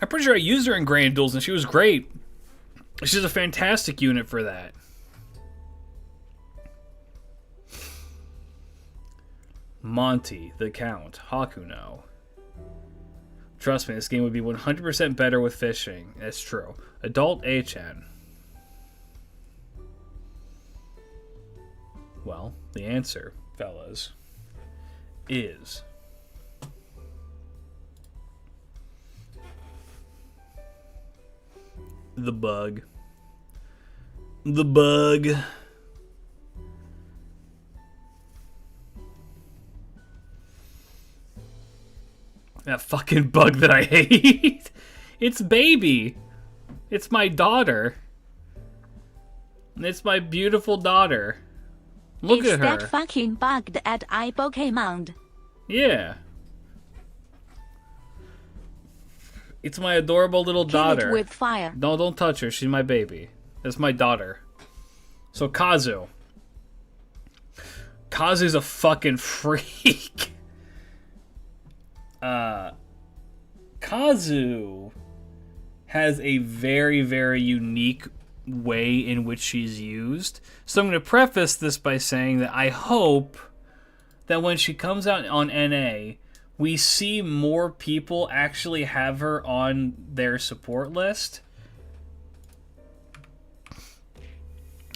B: I'm pretty sure I used her in Grand Duels, and she was great. She's a fantastic unit for that. Monty, the Count, Hakuno. Trust me, this game would be 100% better with fishing. That's true. Adult HN. Well, the answer, fellas, is the bug. The bug. That fucking bug that I hate. It's baby. It's my daughter. It's my beautiful daughter. Look at her.
D: It's that fucking bug at iPokemon.
B: Yeah. It's my adorable little daughter.
D: Kill it with fire.
B: No, don't touch her. She's my baby. That's my daughter. So Kazu. Kazu's a fucking freak. Kazu has a very, very unique way in which she's used. So I'm going to preface this by saying that I hope that when she comes out on NA, we see more people actually have her on their support list.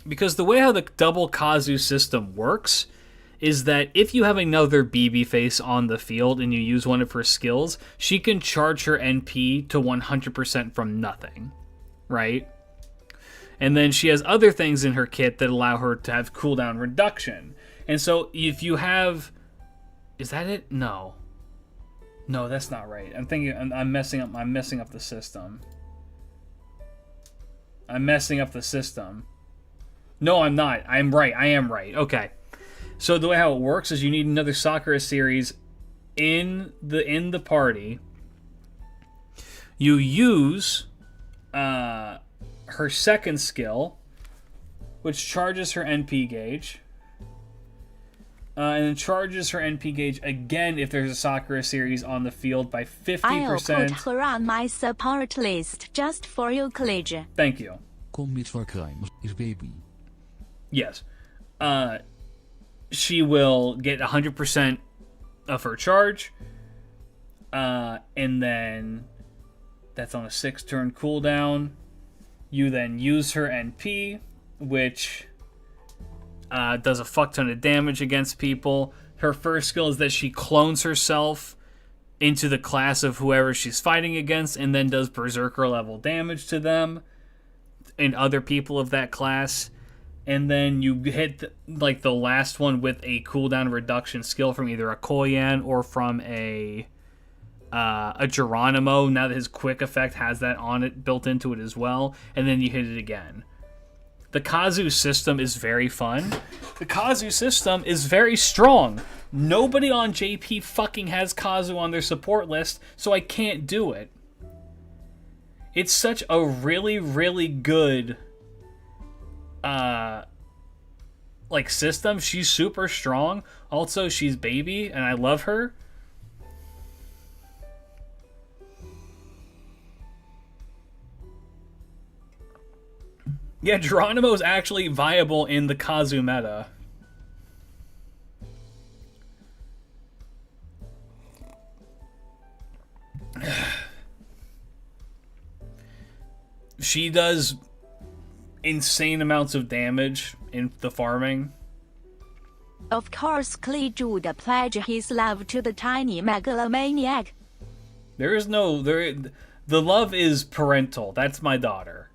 B: Because the way how the double Kazu system works is that if you have another BB face on the field and you use one of her skills, she can charge her NP to 100% from nothing, right? And then she has other things in her kit that allow her to have cooldown reduction. And so if you have... Is that it? No. No, that's not right. I'm messing up the system. I'm messing up the system. No, I'm not. I'm right. I am right. Okay. So the way how it works is you need another Sakura series in the party. You use her second skill, which charges her NP gauge. And then charges her NP gauge again if there's a Sakura series on the field by 50%.
D: I'll put her on my support list just for you, Klidge.
B: Thank you.
E: Commit for crimes is baby.
B: Yes. She will get 100% of her charge. And then that's on a 6-turn cooldown. You then use her NP, which does a fuck ton of damage against people. Her first skill is that she clones herself into the class of whoever she's fighting against and then does berserker level damage to them and other people of that class. And then you hit the last one with a cooldown reduction skill from either a Koyan or from a Geronimo. Now that his quick effect has that on it built into it as well, and then you hit it again. The Kazu system is very fun. The Kazu system is very strong. Nobody on JP fucking has Kazu on their support list, so I can't do it. It's such a really, really good like system. She's super strong. Also, she's baby, and I love her. Yeah, Geronimo's actually viable in the Kazu meta. She does insane amounts of damage in the farming.
D: Of course, Cleage would pledge his love to the tiny megalomaniac.
B: There is no... the love is parental. That's my daughter.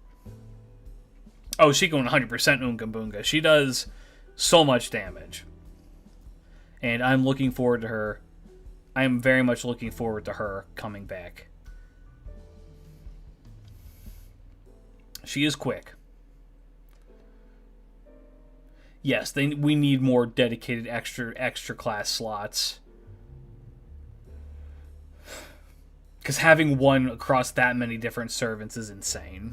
B: Oh, she going 100% Oonga Boonga. She does so much damage. And I'm looking forward to her. I am very much looking forward to her coming back. She is quick. Yes, we need more dedicated extra class slots. Because having one across that many different servants is insane.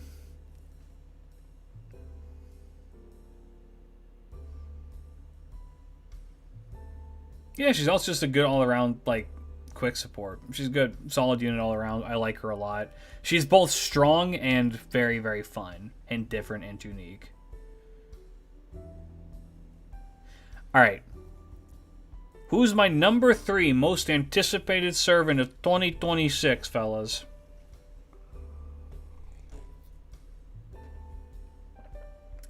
B: Yeah, she's also just a good all-around, like, quick support. She's good. Solid unit all around. I like her a lot. She's both strong and very, very fun. And different and unique. Alright. Who's my number 3 most anticipated servant of 2026, fellas?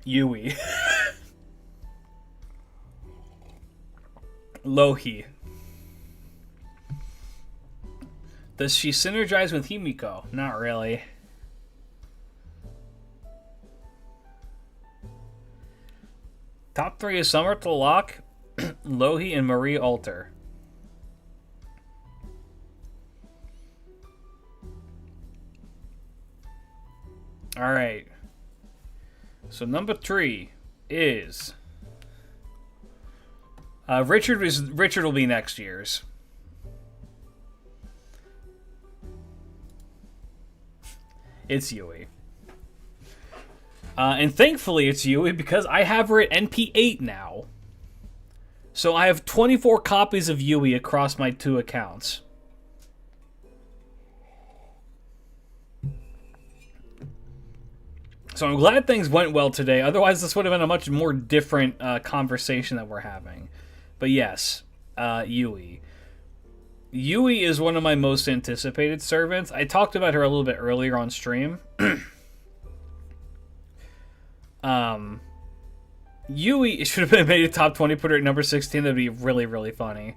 B: Yui. Lohi. Does she synergize with Himiko? Not really. Top 3 is Summer to lock, Lohi, and Marie Alter. Alright. So number 3 is... Richard will be next year's. It's Yui. And thankfully it's Yui because I have her at NP8 now. So I have 24 copies of Yui across my 2 accounts. So I'm glad things went well today. Otherwise this would have been a much more different conversation that we're having. But yes, Yui. Yui is one of my most anticipated servants. I talked about her a little bit earlier on stream. Yui should have been made a top 20, put her at number 16. That'd be really, really funny.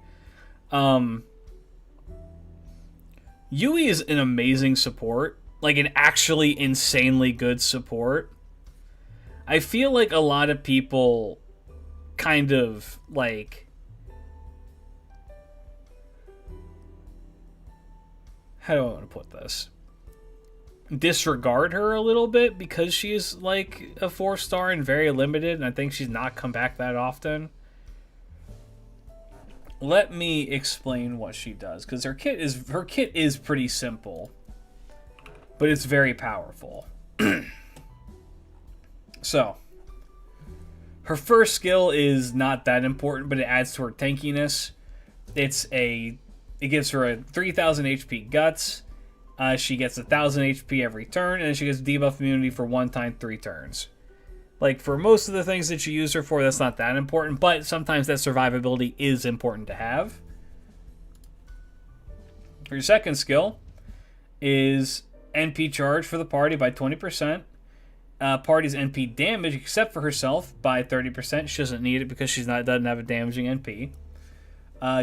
B: Yui is an amazing support. Like, an actually insanely good support. I feel like a lot of people kind of, like... How do I want to put this? Disregard her a little bit because she's like a 4-star and very limited, and I think she's not come back that often. Let me explain what she does, because her kit is pretty simple, but it's very powerful. So, her first skill is not that important, but it adds to her tankiness. It gives her a 3,000 HP guts. She gets 1,000 HP every turn, and then she gets debuff immunity for 1 time 3 turns. Like, for most of the things that you use her for, that's not that important, but sometimes that survivability is important to have. Her second skill is NP charge for the party by 20%. Party's NP damage, except for herself, by 30%. She doesn't need it because she doesn't have a damaging NP.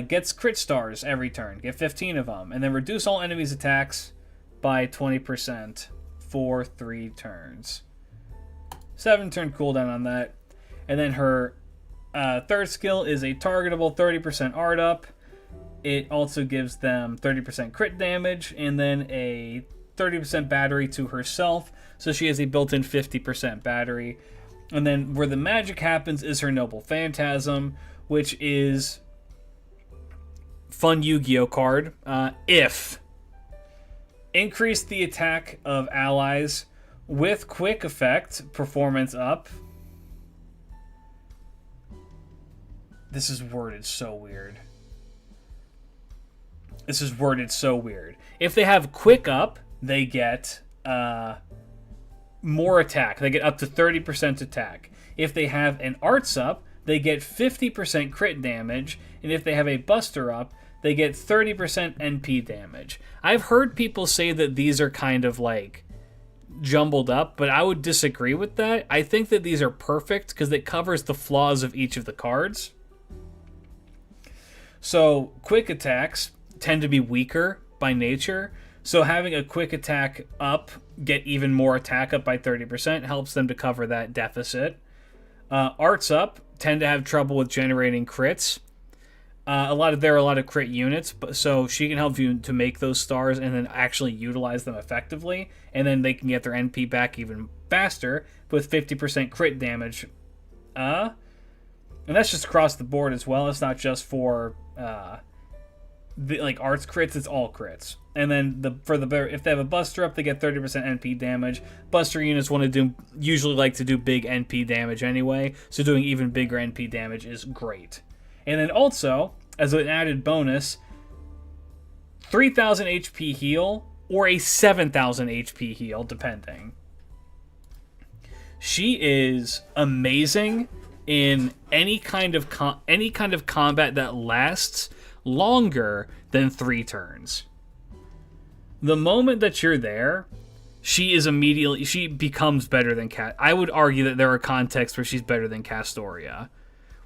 B: Gets crit stars every turn. Get 15 of them. And then reduce all enemies' attacks by 20% for 3 turns. 7 turn cooldown on that. And then her third skill is a targetable 30% art up. It also gives them 30% crit damage. And then a 30% battery to herself. So she has a built-in 50% battery. And then where the magic happens is her Noble Phantasm, which is fun Yu-Gi-Oh card. If increase the attack of allies with quick effect, performance up. This is worded so weird. If they have quick up, they get more attack. They get up to 30% attack. If they have an arts up, they get 50% crit damage. And if they have a buster up, they get 30% NP damage. I've heard people say that these are kind of like jumbled up, but I would disagree with that. I think that these are perfect because it covers the flaws of each of the cards. So quick attacks tend to be weaker by nature. So having a quick attack up get even more attack up by 30% helps them to cover that deficit. Arts up tend to have trouble with generating crits. There are a lot of crit units, but so she can help you to make those stars and then actually utilize them effectively, and then they can get their NP back even faster with 50% crit damage. And that's just across the board as well. It's not just for arts crits; it's all crits. And then if they have a buster up, they get 30% NP damage. Buster units usually like to do big NP damage anyway, so doing even bigger NP damage is great. And then also, as an added bonus, 3,000 HP heal or a 7,000 HP heal, depending. She is amazing in any kind of combat that lasts longer than 3 turns. The moment that you're there, she becomes better than Cat. I would argue that there are contexts where she's better than Castoria.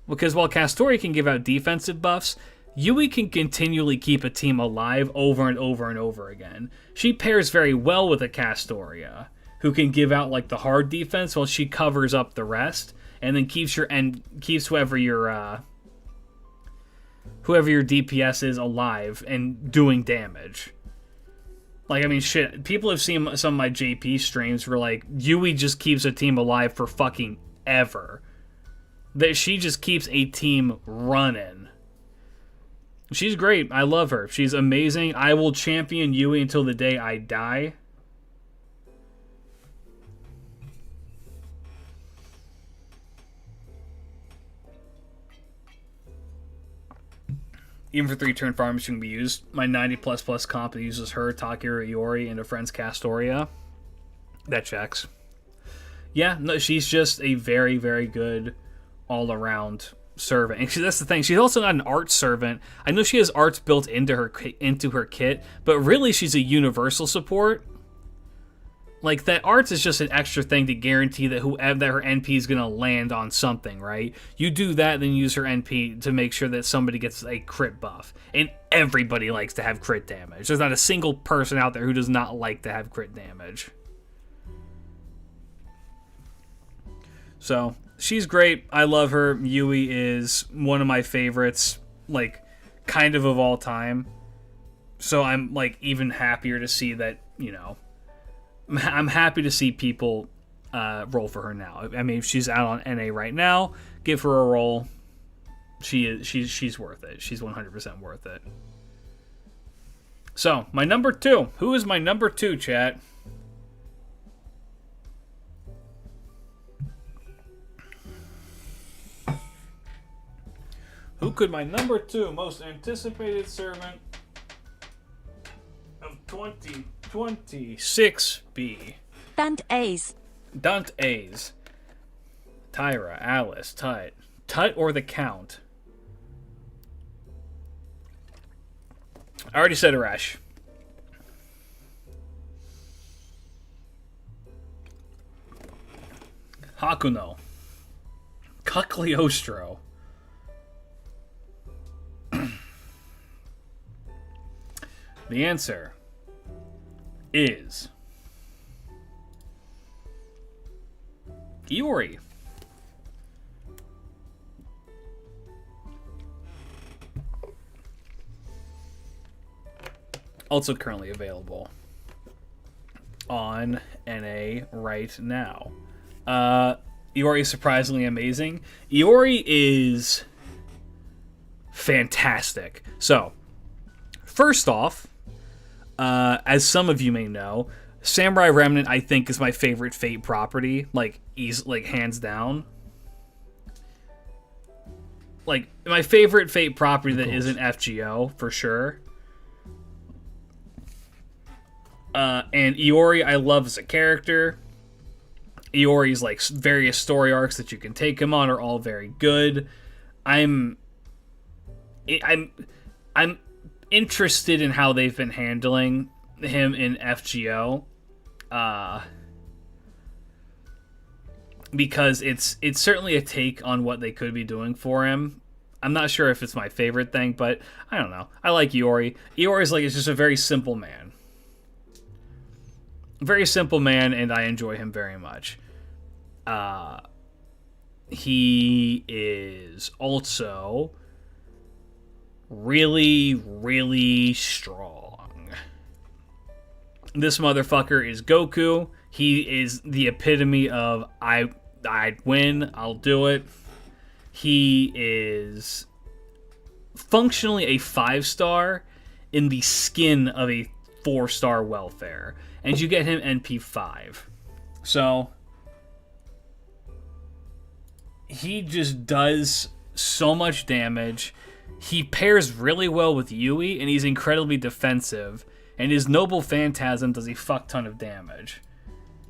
B: Because while Castoria can give out defensive buffs, Yui can continually keep a team alive over and over and over again. She pairs very well with a Castoria, who can give out like the hard defense while she covers up the rest, and then keeps whoever your DPS is alive and doing damage. Like, I mean, shit, people have seen some of my JP streams where, like, Yui just keeps a team alive for fucking ever. That she just keeps a team running. She's great. I love her. She's amazing. I will champion Yui until the day I die. Even for 3-turn farms, she can be used. My 90++ comp uses her, Takira Iori, and a friend's Castoria. That checks. Yeah, no, she's just a very, very good all-around servant. And that's the thing. She's also not an art servant. I know she has arts built into her kit, but really she's a universal support. Like, that arts is just an extra thing to guarantee that her NP is going to land on something, right? You do that, then use her NP to make sure that somebody gets a crit buff. And everybody likes to have crit damage. There's not a single person out there who does not like to have crit damage. So, she's great. I love her. Yui is one of my favorites, like, kind of all time. So I'm, like, even happier to see that, you know, I'm happy to see people roll for her now. I mean, if she's out on NA right now, give her a roll. She's worth it. She's 100% worth it. So, my number 2. Who is my number 2, chat? Who could my number 2 most anticipated servant of 2026 be?
D: Dante's.
B: Tyra, Alice, Tut, or the Count? I already said Arash. Hakuno. Cagliostro. The answer is Iori. Also currently available on NA right now. Iori is surprisingly amazing. Iori is fantastic. So, first off, as some of you may know, Samurai Remnant, I think, is my favorite Fate property, like hands down. Like, my favorite Fate property that isn't FGO, for sure. And Iori, I love as a character. Iori's, like, various story arcs that you can take him on are all very good. I'm interested in how they've been handling him in FGO. Because it's certainly a take on what they could be doing for him. I'm not sure if it's my favorite thing, but I don't know. I like Iori. Iori's like, it's just a very simple man. Very simple man, and I enjoy him very much. He is also really, really strong. This motherfucker is Goku. He is the epitome of I'd win, I'll do it. He is functionally a 5-star in the skin of a 4-star welfare. And you get him NP5. So he just does so much damage. He pairs really well with Yui, and he's incredibly defensive. And his Noble Phantasm does a fuck ton of damage.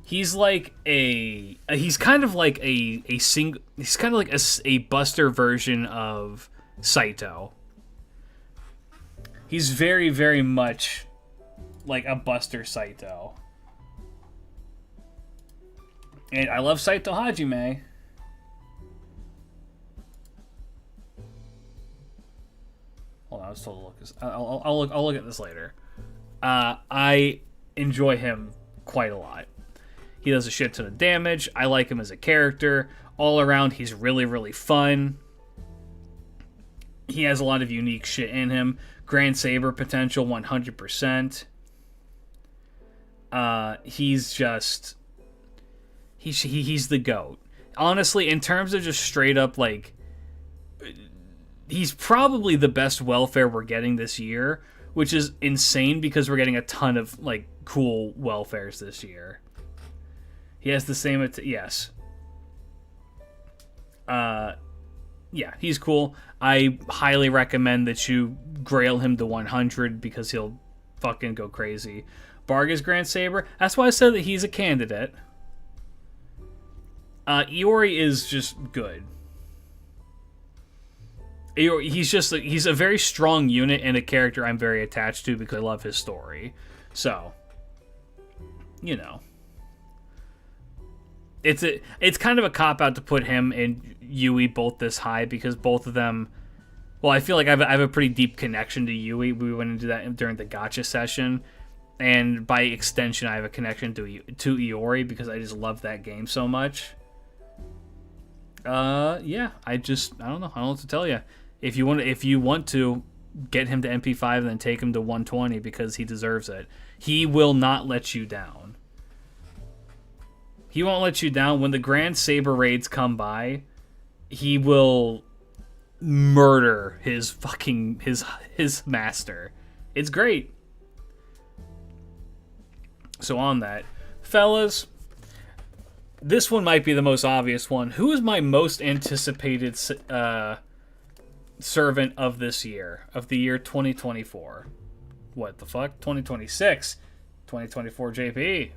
B: He's like he's kind of like a Buster version of Saito. He's very, very much like a Buster Saito. And I love Saito Hajime. Hold on, I was told to look this. I'll look at this later. I enjoy him quite a lot. He does a shit ton of damage. I like him as a character. All around, he's really, really fun. He has a lot of unique shit in him. Grand Saber potential, 100%. He's just... He's the GOAT. Honestly, in terms of just straight up, like... He's probably the best welfare we're getting this year, which is insane because we're getting a ton of, like, cool welfares this year. He has the same... yes. Yeah, he's cool. I highly recommend that you grail him to 100 because he'll fucking go crazy. Barga's Grand Saber, that's why I said that he's a candidate. Iori is just good. He's a very strong unit and a character I'm very attached to because I love his story. So, you know. It's kind of a cop-out to put him and Yui both this high because both of them... Well, I feel like I have a pretty deep connection to Yui. We went into that during the Gacha session. And by extension, I have a connection to Iori because I just love that game so much. Yeah, I don't know. I don't know what to tell you. If you want to get him to MP5 and then take him to 120 because he deserves it. He will not let you down. He won't let you down. When the Grand Saber raids come by, he will murder his fucking his master. It's great. So on that, fellas, this one might be the most obvious one. Who is my most anticipated servant of this year, of the year 2024? What the fuck? 2026. 2024 JP.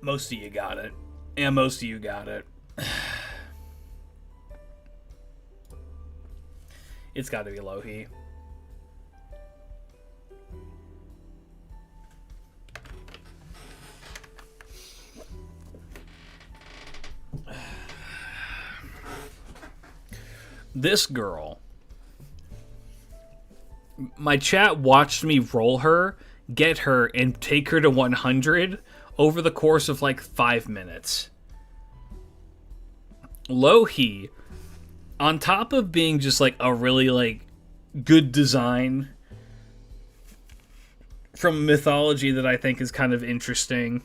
B: Most of you got it. Yeah, most of you got it. It's got to be Lohi. This girl My chat watched me roll her, get her, and take her to 100 over the course of like 5 minutes. Lohi, on top of being just like a really like good design from mythology that I think is kind of interesting,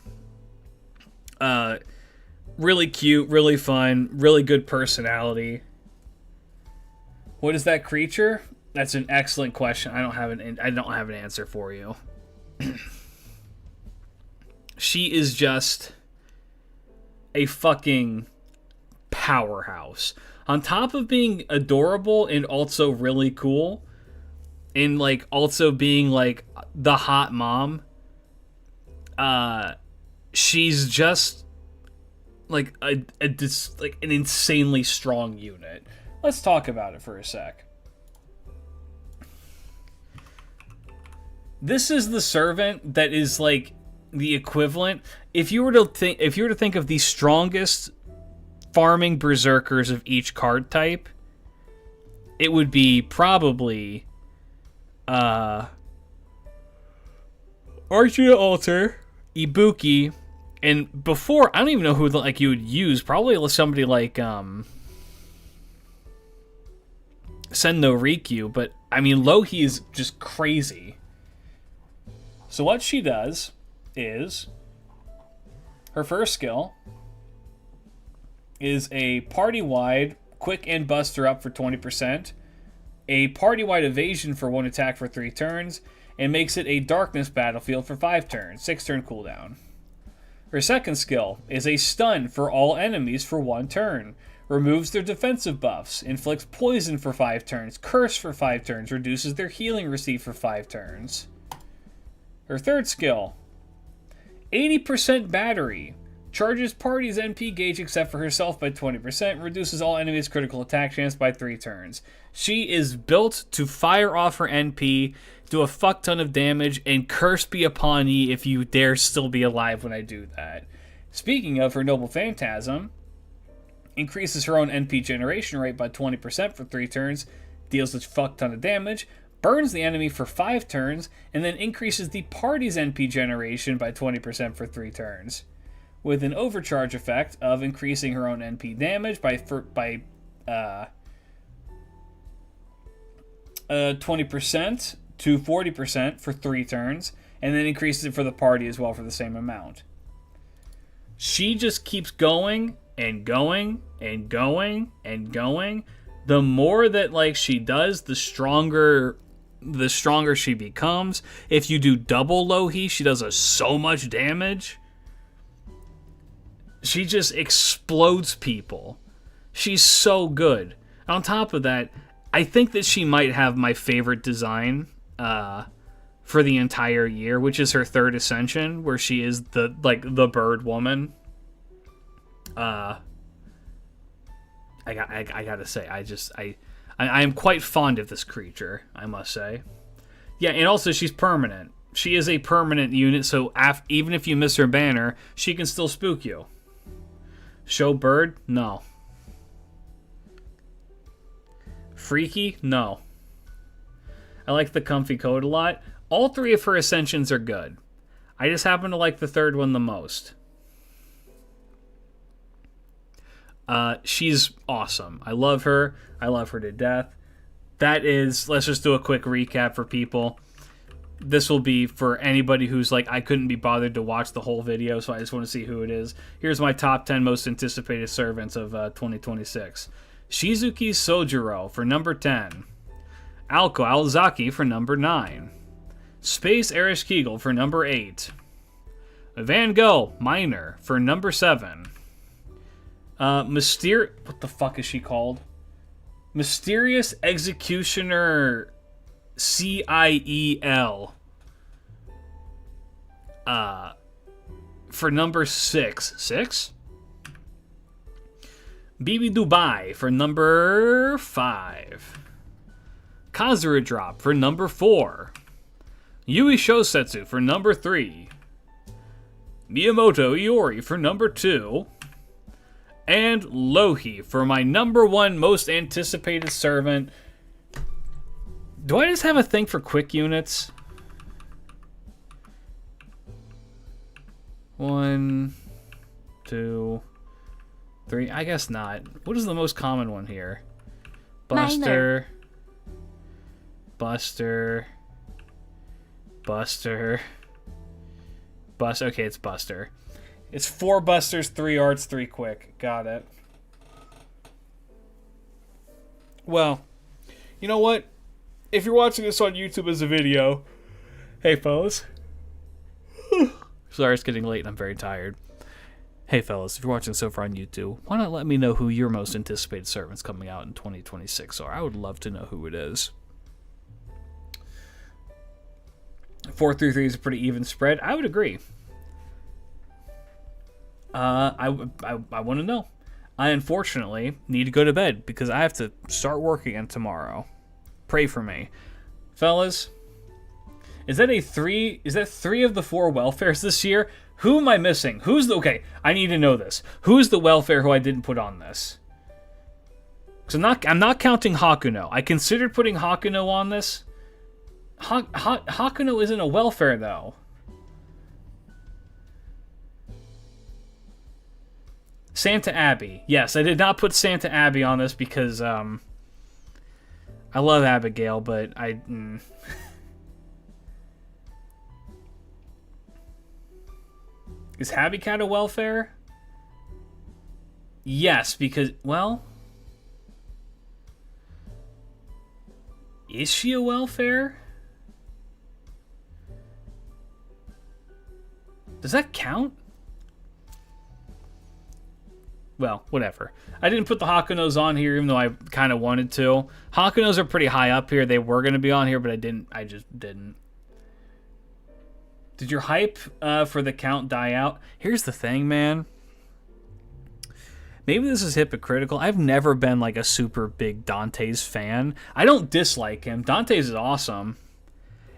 B: really cute, really fun, really good personality. What is that creature? That's an excellent question. I don't have an answer for you. She is just a fucking powerhouse. On top of being adorable and also really cool, and like also being like the hot mom, she's just like an insanely strong unit. Let's talk about it for a sec. This is the servant that is like the equivalent. If you were to think of the strongest farming berserkers of each card type, it would be probably Archia Altar, Ibuki, and before, I don't even know who like you would use. Probably somebody like Senno Rikyu, but I mean Lohi is just crazy. So what she does is her first skill is a party-wide quick and buster up for 20%, a party-wide evasion for 1 attack for 3 turns, and makes it a darkness battlefield for 5 turns, 6-turn cooldown. Her second skill is a stun for all enemies for 1 turn, removes their defensive buffs, inflicts poison for 5 turns, curse for 5 turns, reduces their healing received for 5 turns. Her third skill, 80% battery, charges party's NP gauge except for herself by 20%, reduces all enemies' critical attack chance by 3 turns. She is built to fire off her NP, do a fuck ton of damage, and curse be upon ye if you dare still be alive when I do that. Speaking of her Noble Phantasm, increases her own NP generation rate by 20% for 3 turns, deals a fuck ton of damage, burns the enemy for 5 turns, and then increases the party's NP generation by 20% for 3 turns. With an overcharge effect of increasing her own NP damage by 20% to 40% for 3 turns, and then increases it for the party as well for the same amount. She just keeps going and going and going and going. The more that like she does, the stronger she becomes. If you do double Lohi, she does so much damage. She just explodes people. She's so good. On top of that, I think that she might have my favorite design for the entire year, which is her third ascension, where she is the bird woman. I gotta say, I am quite fond of this creature, I must say. Yeah, and also she's permanent. She is a permanent unit, so even if you miss her banner, she can still spook you. Show bird? No. Freaky? No. I like the comfy coat a lot. All 3 of her ascensions are good. I just happen to like the third one the most. She's awesome. I love her. I love her to death. That is, let's just do a quick recap for people. This will be for anybody who's like, I couldn't be bothered to watch the whole video, so I just want to see who it is. Here's my top 10 most anticipated servants of 2026. Shizuki Sojiro for number 10. Alko Alzaki for number 9. Space Ereshkigal for number 8. Van Gogh Minor for number 7. What the fuck is she called? Mysterious Executioner Ciel. For number 6. 6? Bibi Dubai for number 5. Kazura Drop for number 4. Yui Shosetsu for number 3. Miyamoto Iori for number 2. And Lohi for my number 1 most anticipated servant. Do I just have a thing for quick units? 1, 2, 3. I guess not. What is the most common one here? Buster. Buster. Buster. Buster. Okay, it's Buster. It's 4 Busters, 3 Arts, 3 Quick. Got it. Well, you know what? If you're watching this on YouTube as a video, hey fellas. Sorry, it's getting late and I'm very tired. Hey fellas, if you're watching so far on YouTube, why not let me know who your most anticipated servants coming out in 2026 are? I would love to know who it is. 4-3-3 is a pretty even spread. I would agree. I want to know. I unfortunately need to go to bed because I have to start working again tomorrow. Pray for me. Fellas, is that 3 of the 4 welfares this year? Who am I missing? Who's the... Okay, I need to know this. Who's the welfare who I didn't put on this? Because I'm not counting Hakuno. I considered putting Hakuno on this. Hakuno isn't a welfare, though. Santa Abbey. Yes, I did not put Santa Abbey on this because, I love Abigail, but Is Happy Cat a welfare? Yes, because, well... Is she a welfare? Does that count? Well, whatever. I didn't put the Hakunos on here, even though I kind of wanted to. Hakunos are pretty high up here. They were going to be on here, but I just didn't. Did your hype for the count die out? Here's the thing, man. Maybe this is hypocritical. I've never been like a super big Dante's fan. I don't dislike him. Dante's is awesome.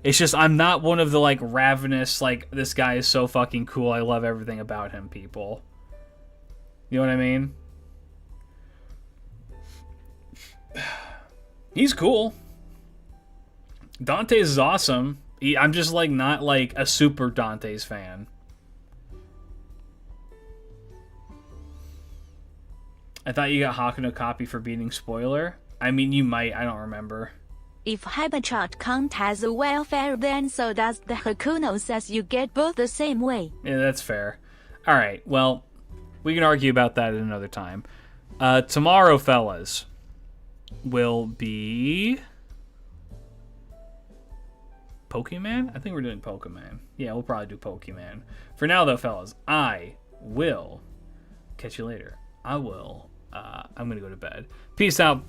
B: It's just I'm not one of the like ravenous, like, this guy is so fucking cool, I love everything about him people. You know what I mean? He's cool. Dante's is awesome. I'm just like not like a super Dante's fan. I thought you got Hakuno copy for beating spoiler. I mean, you might. I don't remember.
D: If Hyperchart count as a welfare, then so does the Hakuno, says you get both the same way.
B: Yeah, that's fair. All right. Well, we can argue about that at another time. Tomorrow, fellas, will be Pokemon? I think we're doing Pokemon. Yeah, we'll probably do Pokemon. For now, though, fellas, I will catch you later. I'm going to go to bed. Peace out.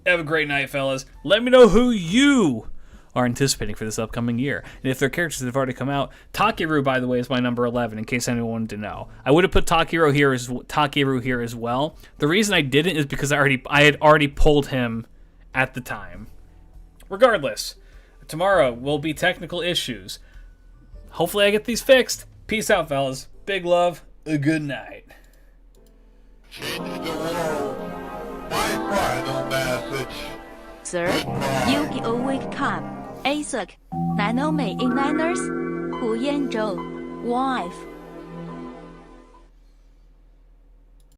B: Have a great night, fellas. Let me know who you are anticipating for this upcoming year. And if there are characters that have already come out, Takeru, by the way, is my number 11, in case anyone wanted to know. I would have put Takeru here as well. The reason I didn't is because I had already pulled him at the time. Regardless, tomorrow will be technical issues. Hopefully I get these fixed. Peace out, fellas. Big love. A good night.
D: Sir, Yu-Gi-Oh! Wake Up, Isaac, Nanome in Niners, Hu Yanzhou, wife.